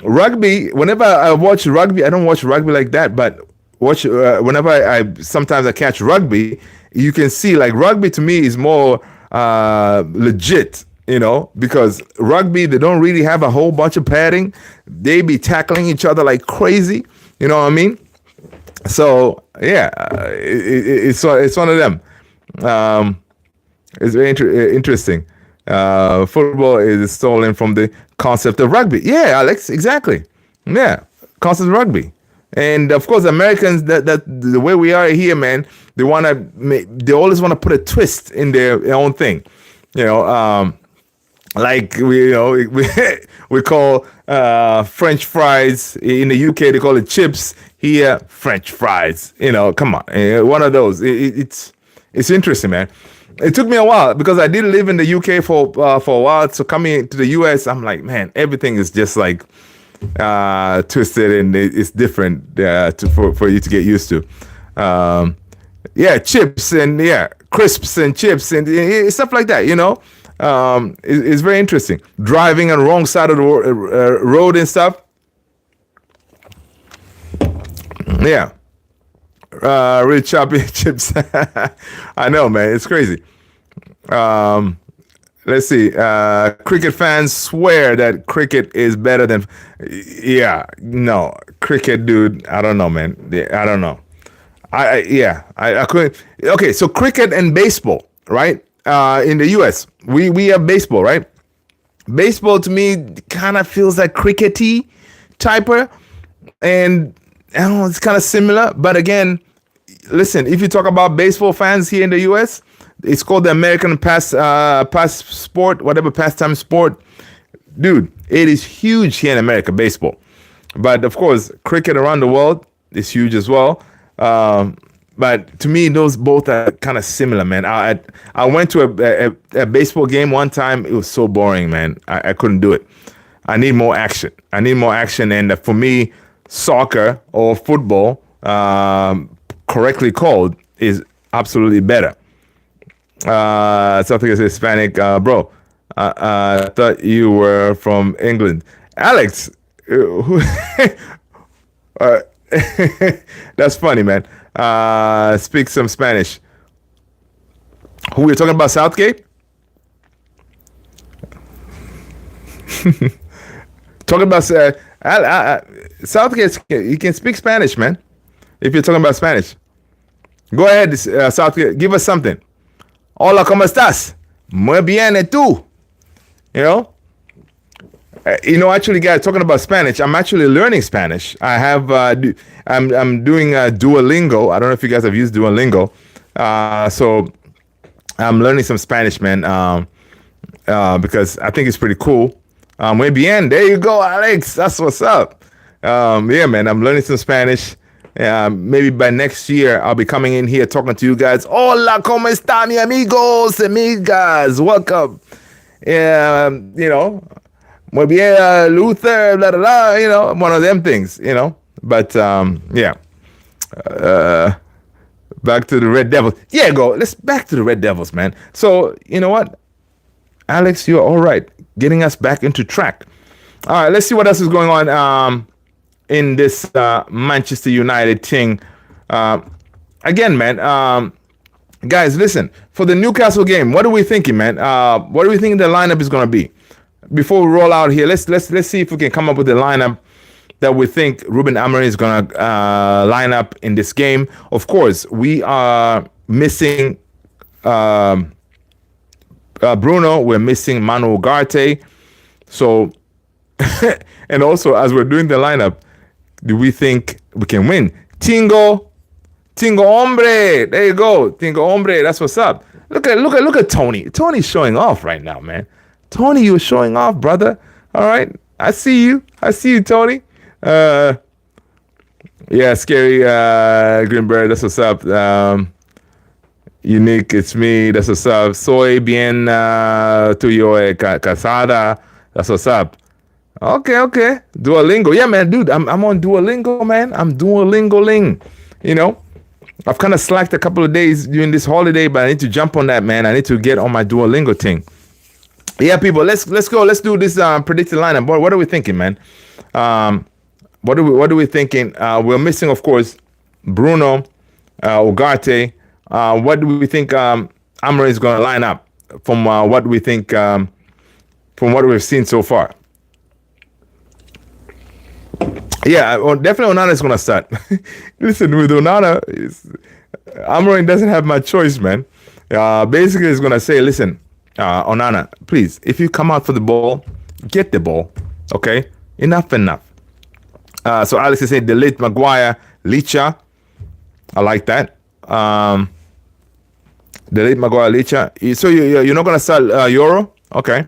rugby. Whenever I watch rugby, I don't watch rugby like that, but watch whenever I sometimes I catch rugby, you can see like rugby to me is more legit. Because rugby, they don't really have a whole bunch of padding. They be tackling each other like crazy. You know what I mean? So yeah, it's one of them. It's very interesting. Football is stolen from the concept of rugby. Yeah, Alex, exactly. Yeah, concept of rugby, and of course, Americans that the way we are here, man. They always want to put a twist in their own thing. You know, like we call French fries in the UK. They call it chips. Here, French fries. Come on, one of those. It's interesting, man. It took me a while because I did live in the UK for a while. So coming to the US, I'm like, man, everything is just like twisted and it's different for you to get used to. Yeah, chips and crisps and chips and stuff like that. It's very interesting. Driving on the wrong side of the road and stuff. Yeah. Real choppy chips. I know, man. It's crazy. Let's see. Cricket fans swear that cricket is better than. Yeah, no, cricket, dude. I don't know, man. I don't know. I couldn't. Okay, so cricket and baseball, right? In the U.S., we have baseball, right? Baseball to me kind of feels like crickety typer, and I don't know, it's kind of similar. But again, listen, if you talk about baseball fans here in the U.S., it's called the American pastime sport. Dude, it is huge here in America, baseball. But of course, cricket around the world is huge as well. But to me, those both are kind of similar, man. I went to a baseball game one time. It was so boring, man. I couldn't do it. I need more action. And for me, soccer or football, correctly called, is absolutely better. Something is Hispanic, bro. I thought you were from England, Alex. That's funny, man. Speak some Spanish. Who we're talking about? Southgate. Talking about Southgate. You can speak Spanish, man. If you're talking about Spanish, go ahead, Southgate. Give us something. Hola, ¿cómo estás? Muy bien, ¿y tú? Actually, guys, talking about Spanish, I'm actually learning Spanish. I have, I'm doing Duolingo. I don't know if you guys have used Duolingo. So I'm learning some Spanish, man, because I think it's pretty cool. Muy bien. There you go, Alex. That's what's up. Yeah, man, I'm learning some Spanish. Maybe by next year, I'll be coming in here talking to you guys. Hola, ¿cómo están, mi amigos, amigas? Welcome. Muy bien, Luther, blah, blah, blah, one of them things, But, yeah. Back to the Red Devils. Yeah, let's back to the Red Devils, man. So, you know what? Alex, you're all right. Getting us back into track. All right, let's see what else is going on in this Manchester United thing. Again, man, guys, listen. For the Newcastle game, what are we thinking, man? What do we think the lineup is going to be? Before we roll out here, let's see if we can come up with the lineup that we think Ruben Amorim is going to line up in this game. Of course, we are missing Bruno. We're missing Manu Ugarte. So, and also as we're doing the lineup, do we think we can win? Tingo hombre. There you go. Tingo hombre. That's what's up. Look at Tony. Tony's showing off right now, man. Tony, you're showing off, brother. All right. I see you, Tony. Yeah, scary Greenberg. That's what's up. Unique, it's me. That's what's up. Soy bien tuyo casada. That's what's up. Okay. Duolingo. Yeah, man, dude, I'm on Duolingo, man. I'm Duolingo-ling. You know, I've kind of slacked a couple of days during this holiday, but I need to jump on that, man. I need to get on my Duolingo thing. Yeah, people, let's go. Let's do this predicted lineup. What are we thinking, man? What are we thinking? We're missing, of course, Bruno, Ugarte. What do we think Amorim is going to line up from what we think from what we've seen so far? Yeah, definitely Onana is going to start. Listen, with Onana, Amorim doesn't have much choice, man. Basically, he's going to say, listen, Onana, please, if you come out for the ball, get the ball. Okay? Enough. So Alex is saying delete Maguire, Licha. I like that. Delete Maguire, Licha. So you're not going to start Euro? Okay.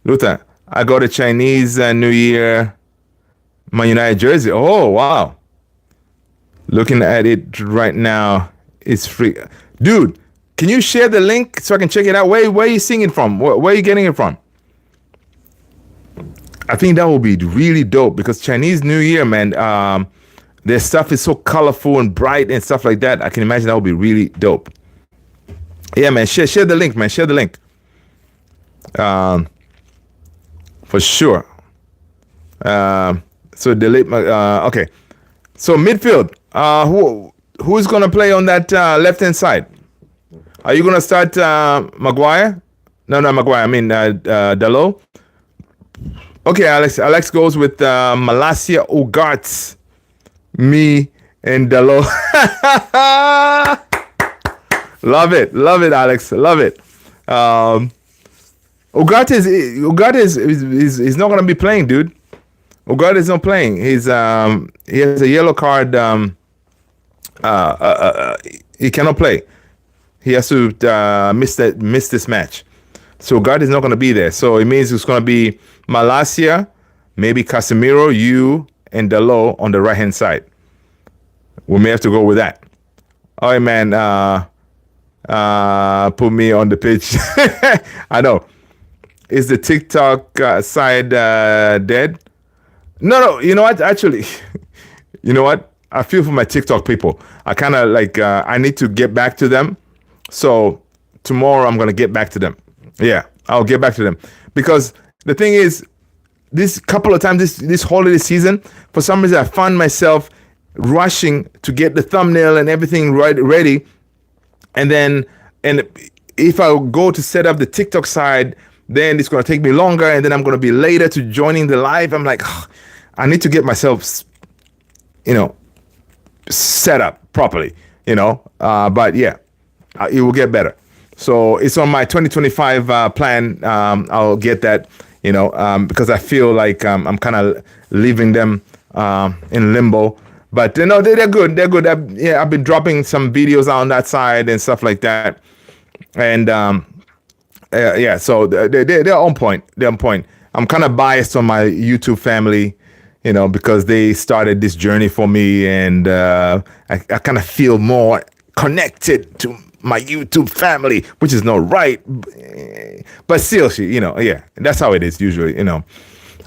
Luther, I got a Chinese New Year Man United jersey. Oh, wow. Looking at it right now, it's free. Dude, can you share the link so I can check it out? Where are you seeing it from? Where are you getting it from? I think that would be really dope because Chinese New Year, man, their stuff is so colorful and bright and stuff like that. I can imagine that would be really dope. Yeah, man, share the link, man. Share the link. For sure. So delete my okay. So midfield. Who's gonna play on that left hand side? Are you gonna start Maguire? No, not Maguire. I mean Dalot. Okay, Alex. Alex goes with Malacia, Ugarte, me, and Dalot. Love it, Alex. Love it. Ugarte is not gonna be playing, dude. Ugarte is not playing. He has a yellow card. He cannot play. He has to miss this match. So Ugarte is not going to be there. So it means it's going to be Malacia, maybe Casemiro, you, and Dalot on the right hand side. We may have to go with that. All right, man. Put me on the pitch. I know. Is the TikTok side dead? No. You know what? Actually, you know what? I feel for my TikTok people. I kind of like, I need to get back to them. So tomorrow I'm going to get back to them. Yeah, I'll get back to them. Because the thing is, this couple of times this holiday season, for some reason I found myself rushing to get the thumbnail and everything ready. And if I go to set up the TikTok side, then it's going to take me longer. And then I'm going to be later to joining the live. I'm like, I need to get myself, set up properly, but yeah, it will get better. So it's on my 2025 plan. I'll get that, because I feel like I'm kind of leaving them in limbo. But they're good. They're good. I've been dropping some videos on that side and stuff like that. And so they're on point. They're on point. I'm kind of biased on my YouTube family, because they started this journey for me, and I kind of feel more connected to my YouTube family, which is not right, but still, that's how it is usually.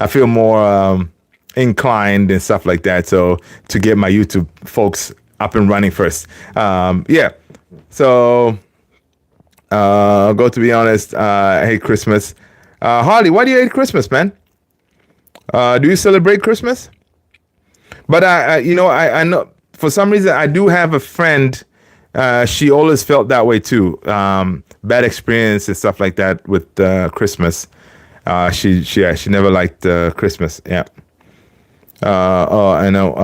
I feel more inclined and stuff like that. So to get my YouTube folks up and running first, So go to be honest, I hate Christmas. Harley, why do you hate Christmas, man? Do you celebrate Christmas? But I know for some reason I do have a friend. She always felt that way too. Bad experience and stuff like that with Christmas. She never liked Christmas. Yeah. I know.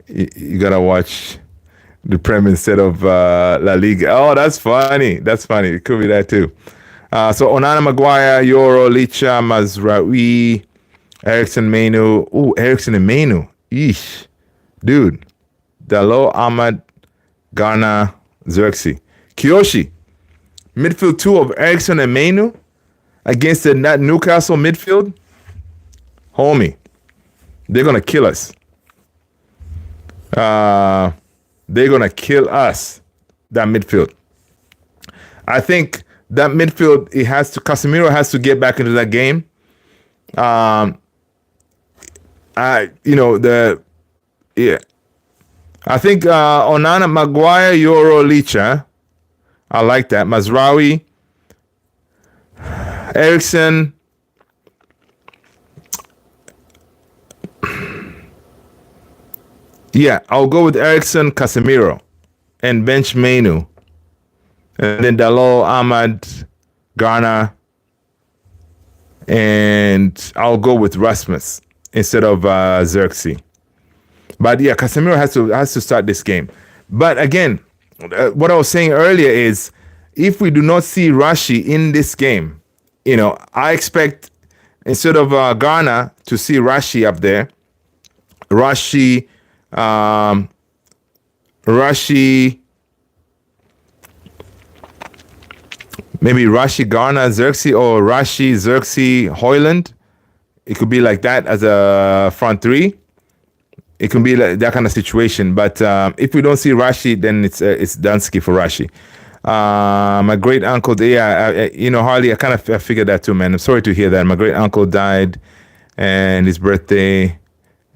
You gotta watch the Prem instead of La Liga. Oh, that's funny. It could be that too. So Onana, Maguire, Euro, Licha, Mazraoui, Eriksen, Menu. Ooh, Eriksen and Menu. Eesh. Dude. Dalot, Ahmad, Ghana, Xerxes. Kiyoshi. Midfield 2 of Eriksen and Menu against the Newcastle midfield. Homie. They're going to kill us. They're going to kill us, that midfield. I think that midfield, Casemiro has to get back into that game. The yeah. I think Onana, Maguire, Euro, Licha. I like that. Mazraoui, Ericsson. Yeah, I'll go with Ericsson, Casemiro, and bench Mainu. And then Dalot, Ahmad, Garner, and I'll go with Rasmus instead of Xerxes. But yeah, Casemiro has to start this game. But again, what I was saying earlier is, if we do not see Rashi in this game, I expect instead of Garner to see Rashi up there. Rashi, maybe Rashi, Garner, Xerxes, or Rashi, Xerxes, Hoyland. It could be like that as a front three. It can be like that kind of situation. But if we don't see Rashi, then it's Dunsky for Rashi. My great uncle, Harley, I kind of figured that too, man. I'm sorry to hear that. My great uncle died, and his birthday,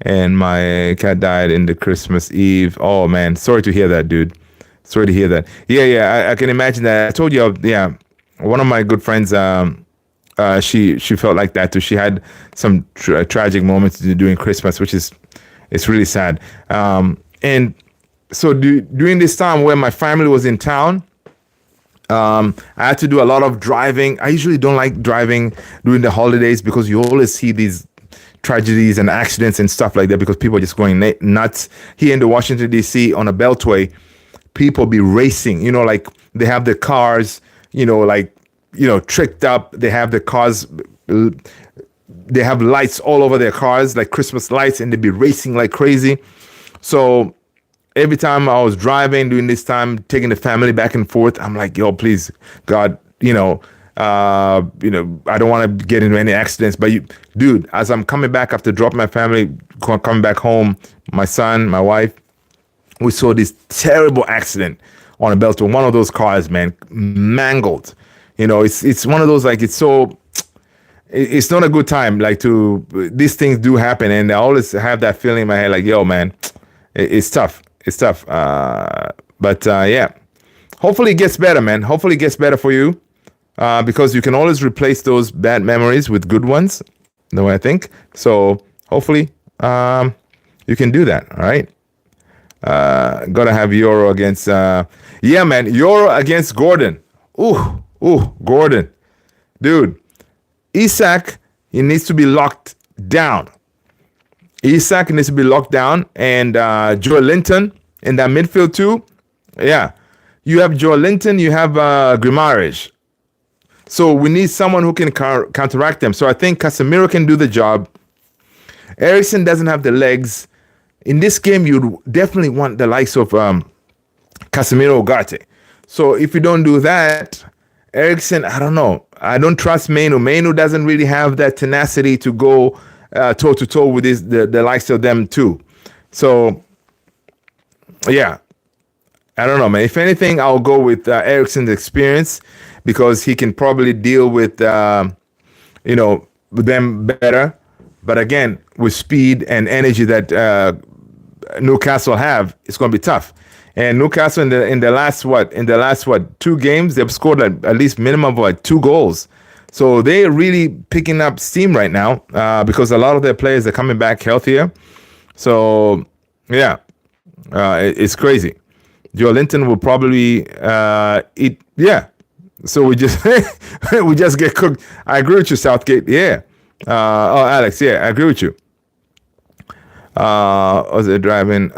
and my cat died in the Christmas Eve. Oh man, sorry to hear that, dude. Sorry to hear that. Yeah, I can imagine that. I told you, one of my good friends, she felt like that too. She had some tragic moments during Christmas, which is, it's really sad. And so during this time where my family was in town, I had to do a lot of driving. I usually don't like driving during the holidays because you always see these tragedies and accidents and stuff like that because people are just going nuts. Here in the Washington, D.C. on a beltway, people be racing, like they have the cars, tricked up. They have the cars, they have lights all over their cars, like Christmas lights, and they be racing like crazy. So every time I was driving during this time, taking the family back and forth, I'm like, yo, please, God, I don't want to get into any accidents. But dude, as I'm coming back after dropping my family, coming back home, my son, my wife, we saw this terrible accident on a beltway. One of those cars, man, mangled. It's one of those, like, it's not a good time. Like, these things do happen, and I always have that feeling in my head, like, yo, man, it's tough. It's tough. But yeah, hopefully it gets better, man. Hopefully it gets better for you, because you can always replace those bad memories with good ones, the way I think. So hopefully you can do that. All right. Gotta have Euro against Euro against Gordon. Gordon, dude. Isak, he needs to be locked down. Isak needs to be locked down, and Joe Linton in that midfield too. Yeah, you have Joe Linton, you have Grimares. So we need someone who can counteract them. So I think Casemiro can do the job. Ericsson doesn't have the legs. In this game, you'd definitely want the likes of Casemiro, Ugarte. So if you don't do that, Ericsson, I don't know. I don't trust Mainu. Mainu doesn't really have that tenacity to go toe to toe with the likes of them too. So yeah, I don't know, man. If anything, I'll go with Ericsson's experience because he can probably deal with with them better. But again, with speed and energy that Newcastle have, it's going to be tough. And Newcastle in the last 2 games, they've scored at least minimum of 2 goals. So they're really picking up steam right now because a lot of their players are coming back healthier. So yeah, it's crazy. Joe Linton will probably eat. Yeah. So we just we just get cooked. I agree with you, Southgate. Yeah. Alex. Yeah, I agree with you. Was it driving?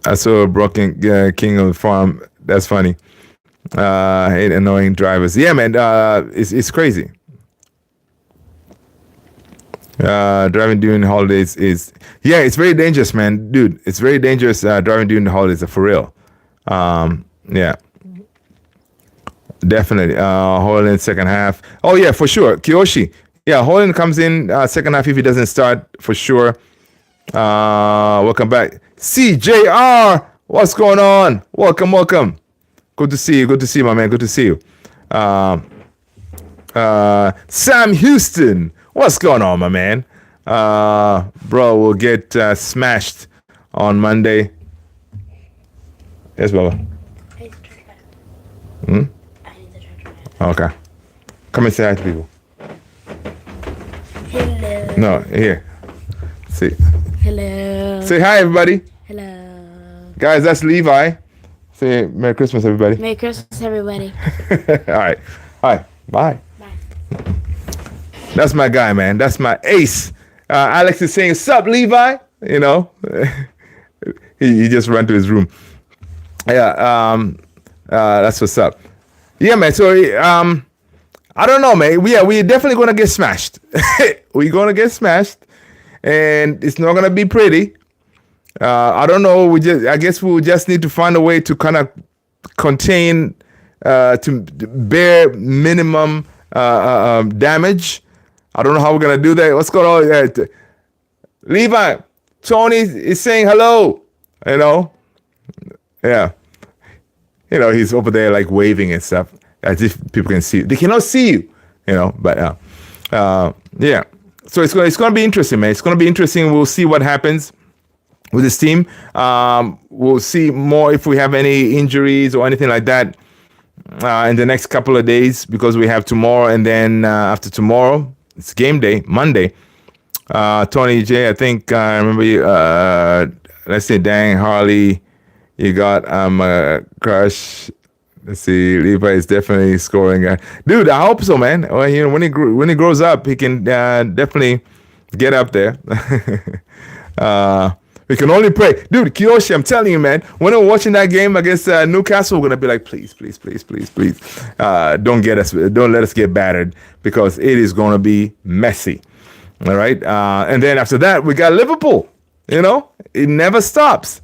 I saw a broken king of the farm. That's funny. Hate annoying drivers. Yeah, man. It's crazy. Driving during the holidays it's very dangerous, man, dude. It's very dangerous driving during the holidays, for real. Yeah, definitely. Hoyland second half. Oh yeah, for sure. Kiyoshi. Yeah, Hoyland comes in second half if he doesn't start, for sure. Welcome back, CJR. What's going on? Welcome. Good to see you, my man. Good to see you. Sam Houston. What's going on, my man? bro will get smashed on Monday. Yes, Baba. I need to charge my Hmm? I need to charge my Okay. Come and say hi to people. Hello. No, here. See. Hello. Say hi, everybody. Hello. Guys, that's Levi. Say Merry Christmas, everybody. Merry Christmas, everybody. All right. Hi. Bye. Bye. That's my guy, man. That's my ace. Alex is saying, sup, Levi? You know, he just ran to his room. Yeah, that's what's up. Yeah, man. So, I don't know, man. We're definitely going to get smashed. We're going to get smashed. And it's not going to be pretty. I don't know. I guess we'll just need to find a way to kind of contain, to bear minimum damage. I don't know how we're gonna do that. What's going on? Levi, Tony is saying hello. You know, yeah. You know, he's over there like waving and stuff as if people can see you. They cannot see you. You know, but yeah. So it's gonna be interesting, man. It's gonna be interesting. We'll see what happens with this team. We'll see more if we have any injuries or anything like that in the next couple of days, because we have tomorrow, and then after tomorrow it's game day, Monday. Tony J, I think I remember you. Let's say, dang, Harley, you got a crush. Let's see, Levi is definitely scoring. Dude, I hope so, man. Well, you know, when he grows up, he can definitely get up there. We can only pray. Dude, Kiyoshi, I'm telling you, man, when we're watching that game against Newcastle, we're going to be like, please, please, please, please, please. Don't let us get battered, because it is going to be messy. All right. And then after that, we got Liverpool. You know, it never stops.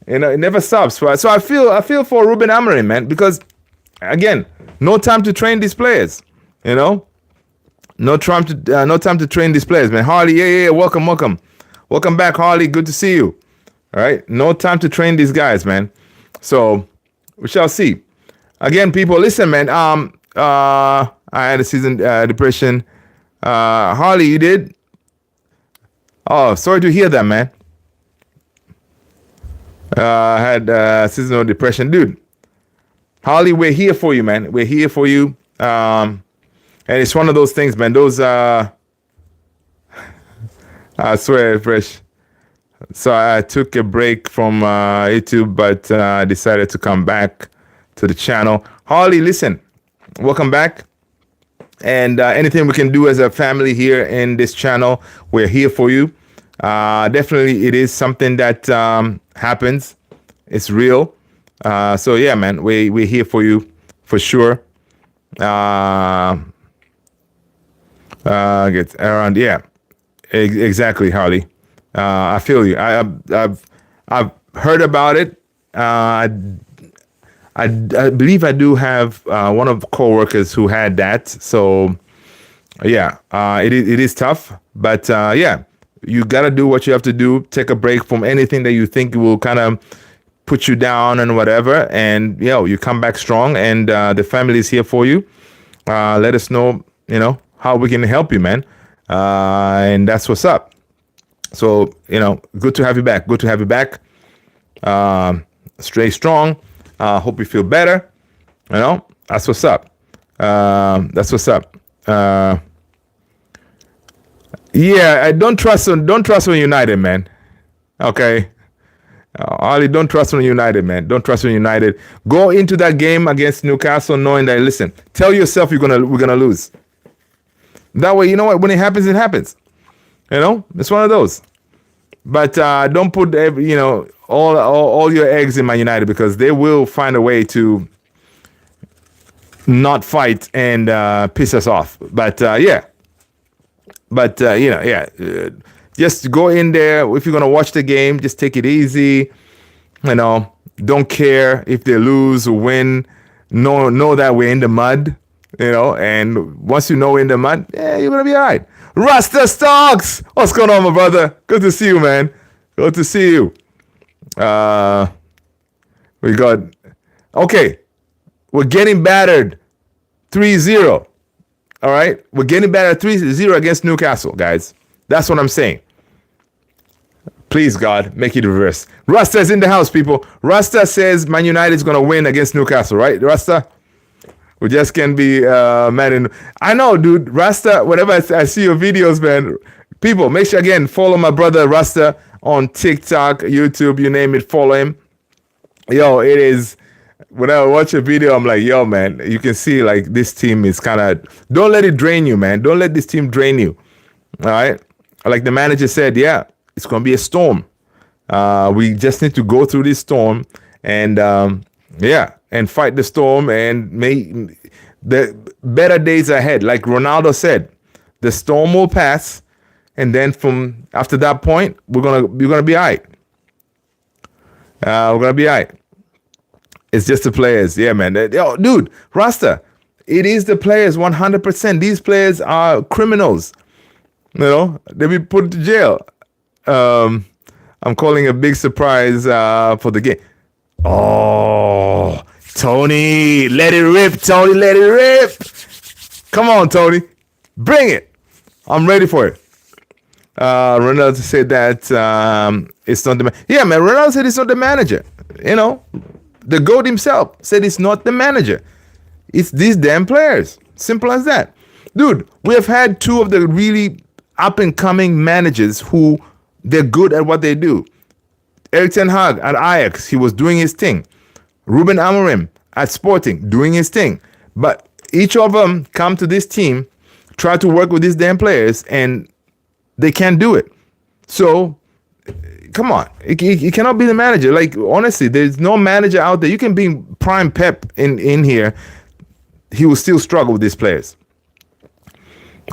You know, it never stops. So I feel for Ruben Amorim, man, because again, no time to train these players. You know, no time to train these players, man. Harley, yeah, welcome back, Harley. Good to see you. All right, no time to train these guys, man. So we shall see. Again, people, listen, man. I had a season depression. Harley, you did? Oh, sorry to hear that, man. I had seasonal depression, dude. Harley, we're here for you, man. We're here for you. And it's one of those things, man. Those I swear, fresh. So I took a break from YouTube, but decided to come back to the channel. Harley, listen, welcome back. And anything we can do as a family here in this channel, we're here for you. Definitely, it is something that happens. It's real. So yeah, man, we're here for you for sure. Get around, yeah, exactly, Harley. I feel you. I've heard about it. I believe I do have one of the coworkers who had that. So yeah, it is tough, but yeah, you gotta do what you have to do. Take a break from anything that you think will kind of put you down and whatever, and you come back strong. And the family is here for you. Let us know, how we can help you, man. And that's what's up. So, good to have you back. Good to have you back. Stay strong. Hope you feel better. That's what's up. That's what's up. Yeah, I don't trust on United, man. Okay. Ollie, don't trust on United, man. Don't trust on United. Go into that game against Newcastle knowing that, listen, tell yourself we're gonna lose. That way, you know what? When it happens, it happens. It's one of those. But don't put all your eggs in Man United, because they will find a way to not fight and piss us off. But yeah. But just go in there. If you're gonna watch the game, just take it easy. Don't care if they lose or win. Know that we're in the mud. And once you know we're in the mud, you're gonna be all right. Rasta Stocks, what's going on, my brother? Good to see you, man. Good to see you. We got we're getting battered 3-0. All right, we're getting battered 3-0 against Newcastle, guys. That's what I'm saying. Please, God, make it reverse. Rasta's in the house, people. Rasta says Man United is going to win against Newcastle, right? Rasta? We just can't be mad in. I know, dude. Rasta, whenever I see your videos, man, people, make sure, again, follow my brother Rasta on TikTok, YouTube, you name it, follow him. Yo, it is, when I watch a video, I'm like, yo, man, you can see, like, this team is kind of, don't let it drain you, man. Don't let this team drain you. All right? Like the manager said, yeah, it's going to be a storm. We just need to go through this storm and, and fight the storm and make the better days ahead. Like Ronaldo said, the storm will pass, and then from after that point, we're gonna be all right. We're gonna be all right. It's just the players, yeah, man. Yo, dude, Rasta, it is the players 100%. These players are criminals. You know, they be put to jail. I'm calling a big surprise for the game. Oh, Tony, let it rip, Tony, let it rip. Come on, Tony, bring it. I'm ready for it. Ronaldo said that it's not the yeah, man. Ronaldo said it's not the manager. You know, the GOAT himself said it's not the manager. It's these damn players. Simple as that, dude. We have had two of the really up and coming managers who they're good at what they do. Erik ten Hag at Ajax, he was doing his thing. Ruben Amorim at Sporting, doing his thing. But each of them come to this team, try to work with these damn players, and they can't do it. So, come on. He cannot be the manager. Like, honestly, there's no manager out there. You can be prime Pep in here. He will still struggle with these players.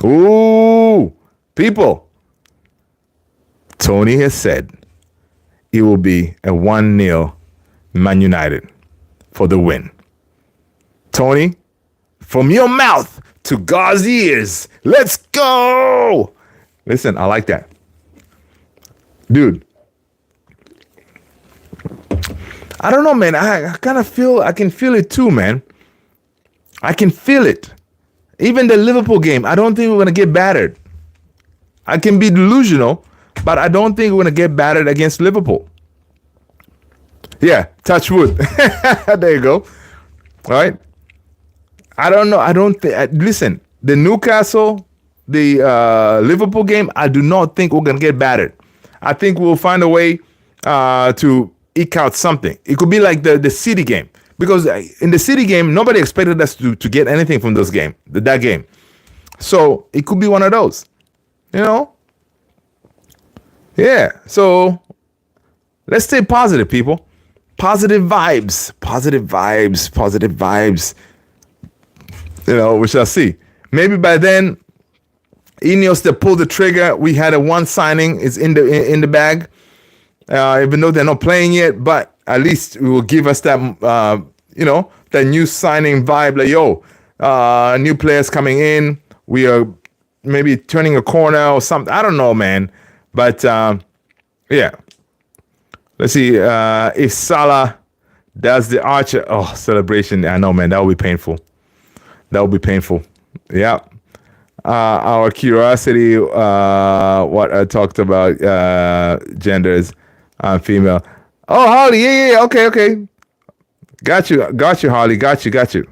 Ooh, people. Tony has said it will be a 1-0 Man United for the win. Tony, from your mouth to God's ears, let's go. Listen, I like that. Dude, I don't know, man. I kind of feel, I can feel it too, man. I can feel it. Even the Liverpool game, I don't think we're going to get battered. I can be delusional, but I don't think we're going to get battered against Liverpool. Yeah, touch wood. There you go. All right. I don't know. I don't think. Listen, the Newcastle, the Liverpool game, I do not think we're going to get battered. I think we'll find a way to eke out something. It could be like the City game. Because in the City game, nobody expected us to get anything from that game. So it could be one of those. You know? Yeah. So let's stay positive, people. Positive vibes. Positive vibes. Positive vibes. You know, we shall see. Maybe by then, Ineos that pulled the trigger. We had a one signing. It's in the bag. Even though they're not playing yet, but at least it will give us that, that new signing vibe. Like, yo, new players coming in. We are maybe turning a corner or something. I don't know, man. But, yeah. Let's see. If Salah does the Archer celebration, I know, man, that will be painful. That will be painful. Yeah. Our curiosity, what I talked about, genders. Female. Oh, Holly, yeah, okay. Got you, Holly, got you.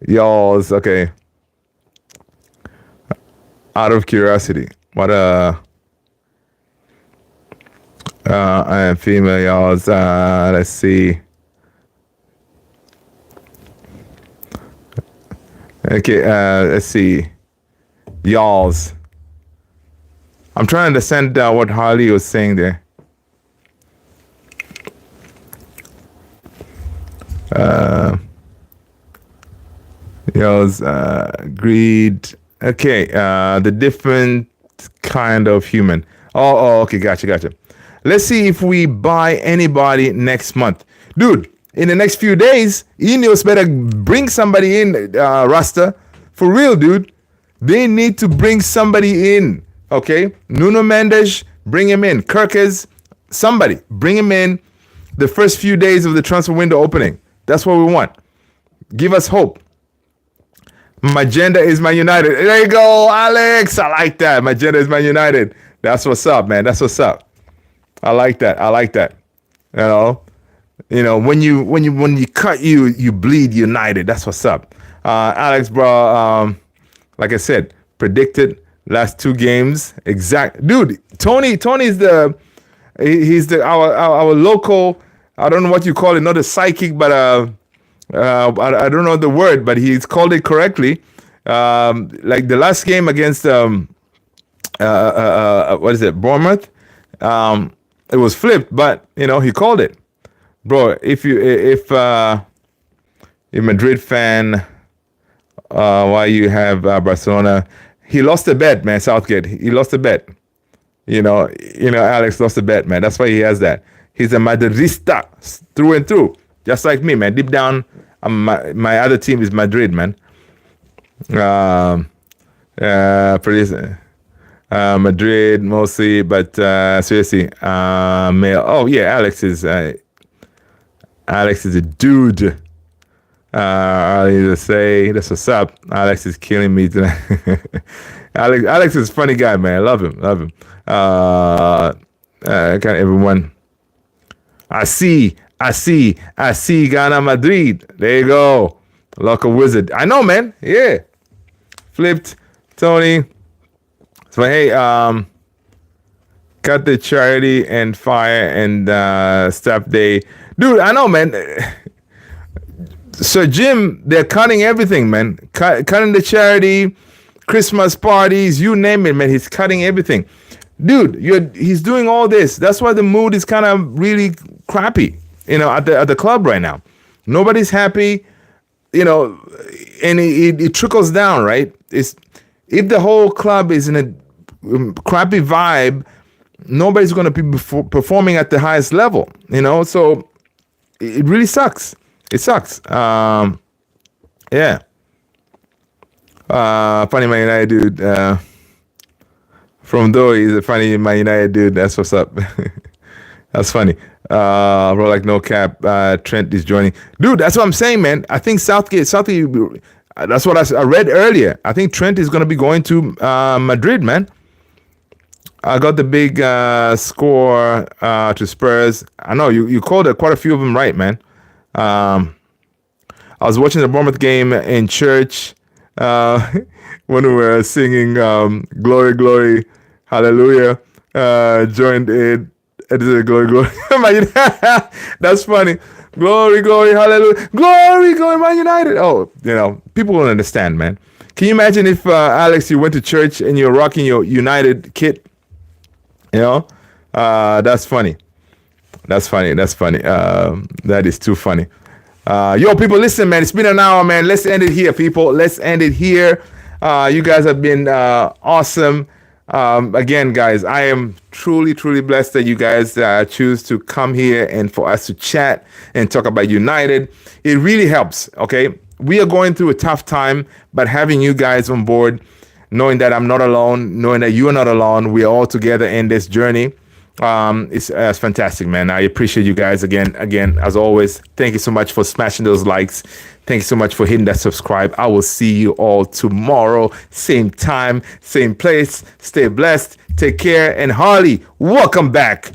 Y'all's okay. Out of curiosity, what I am female, y'all's. Let's see. Okay, let's see. Y'all's. I'm trying to understand what Holly was saying there. Greed. Okay, the different kind of human. Oh, okay, gotcha. Let's see if we buy anybody next month. Dude, in the next few days, Ineos better bring somebody in, Rasta. For real, dude. They need to bring somebody in, okay? Nuno Mendes, bring him in. Kirkes, somebody, bring him in the first few days of the transfer window opening. That's what we want. Give us hope. Magenta is Man United. There you go, Alex. I like that. Magenta is Man United. That's what's up, man. That's what's up. I like that. I like that. You know, when you cut you bleed United. That's what's up. Alex, bro. Like I said, predicted last two games exact. Dude, Tony's he's our local. I don't know what you call it. Not a psychic, but I don't know the word, but he's called it correctly. Like the last game against what is it, Bournemouth? It was flipped, but he called it, bro. If you're a Madrid fan, why you have Barcelona? He lost a bet, man. Southgate. He lost a bet. Alex lost a bet, man. That's why he has that. He's a Madridista through and through, just like me, man. Deep down, my other team is Madrid, man. Madrid mostly, but seriously, male. Oh yeah, Alex is a dude. I need to say that's what's up. Alex is killing me tonight. Alex is a funny guy, man. I love him. Kind of everyone. I see Ghana Madrid. There you go. Local wizard. I know, man. Yeah. Flipped Tony. So hey, cut the charity and fire and staff day. Dude, I know, man. So Jim, they're cutting everything, man. Cutting the charity, Christmas parties, you name it, man. He's cutting everything. Dude, he's doing all this. That's why the mood is kind of really crappy, at the club right now. Nobody's happy, and it trickles down, right? If the whole club is in a crappy vibe, nobody's going to be performing at the highest level, so it really sucks. It sucks. Yeah. Funny Man United dude. From though he's a funny Man United dude. That's what's up. That's funny. Bro, like no cap. Trent is joining. Dude, that's what I'm saying, man. I think Southgate. That's what I read earlier. I think Trent is going to be going to Madrid, man. I got the big score to Spurs. I know you called quite a few of them right, man. I was watching the Bournemouth game in church when we were singing "Glory, Glory, Hallelujah." Joined in. Glory, glory. That's funny. Glory, glory, hallelujah. Glory, glory, Man United. Oh, people won't understand, man. Can you imagine if Alex, you went to church and you're rocking your United kit? That's funny. That's funny. That is too funny. Yo, people, listen, man. It's been an hour, man. Let's end it here, people. Let's end it here. You guys have been awesome. Again, guys, I am truly, truly blessed that you guys choose to come here and for us to chat and talk about United. It really helps, okay? We are going through a tough time, but having you guys on board, knowing that I'm not alone, knowing that you are not alone, we are all together in this journey. It's fantastic, man. I appreciate you guys again, as always. Thank you so much for smashing those likes. Thank you so much for hitting that subscribe. I will see you all tomorrow, same time, same place. Stay blessed, take care, and Harley, welcome back.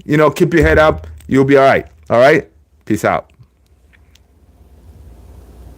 Keep your head up. You'll be all right. All right? Peace out.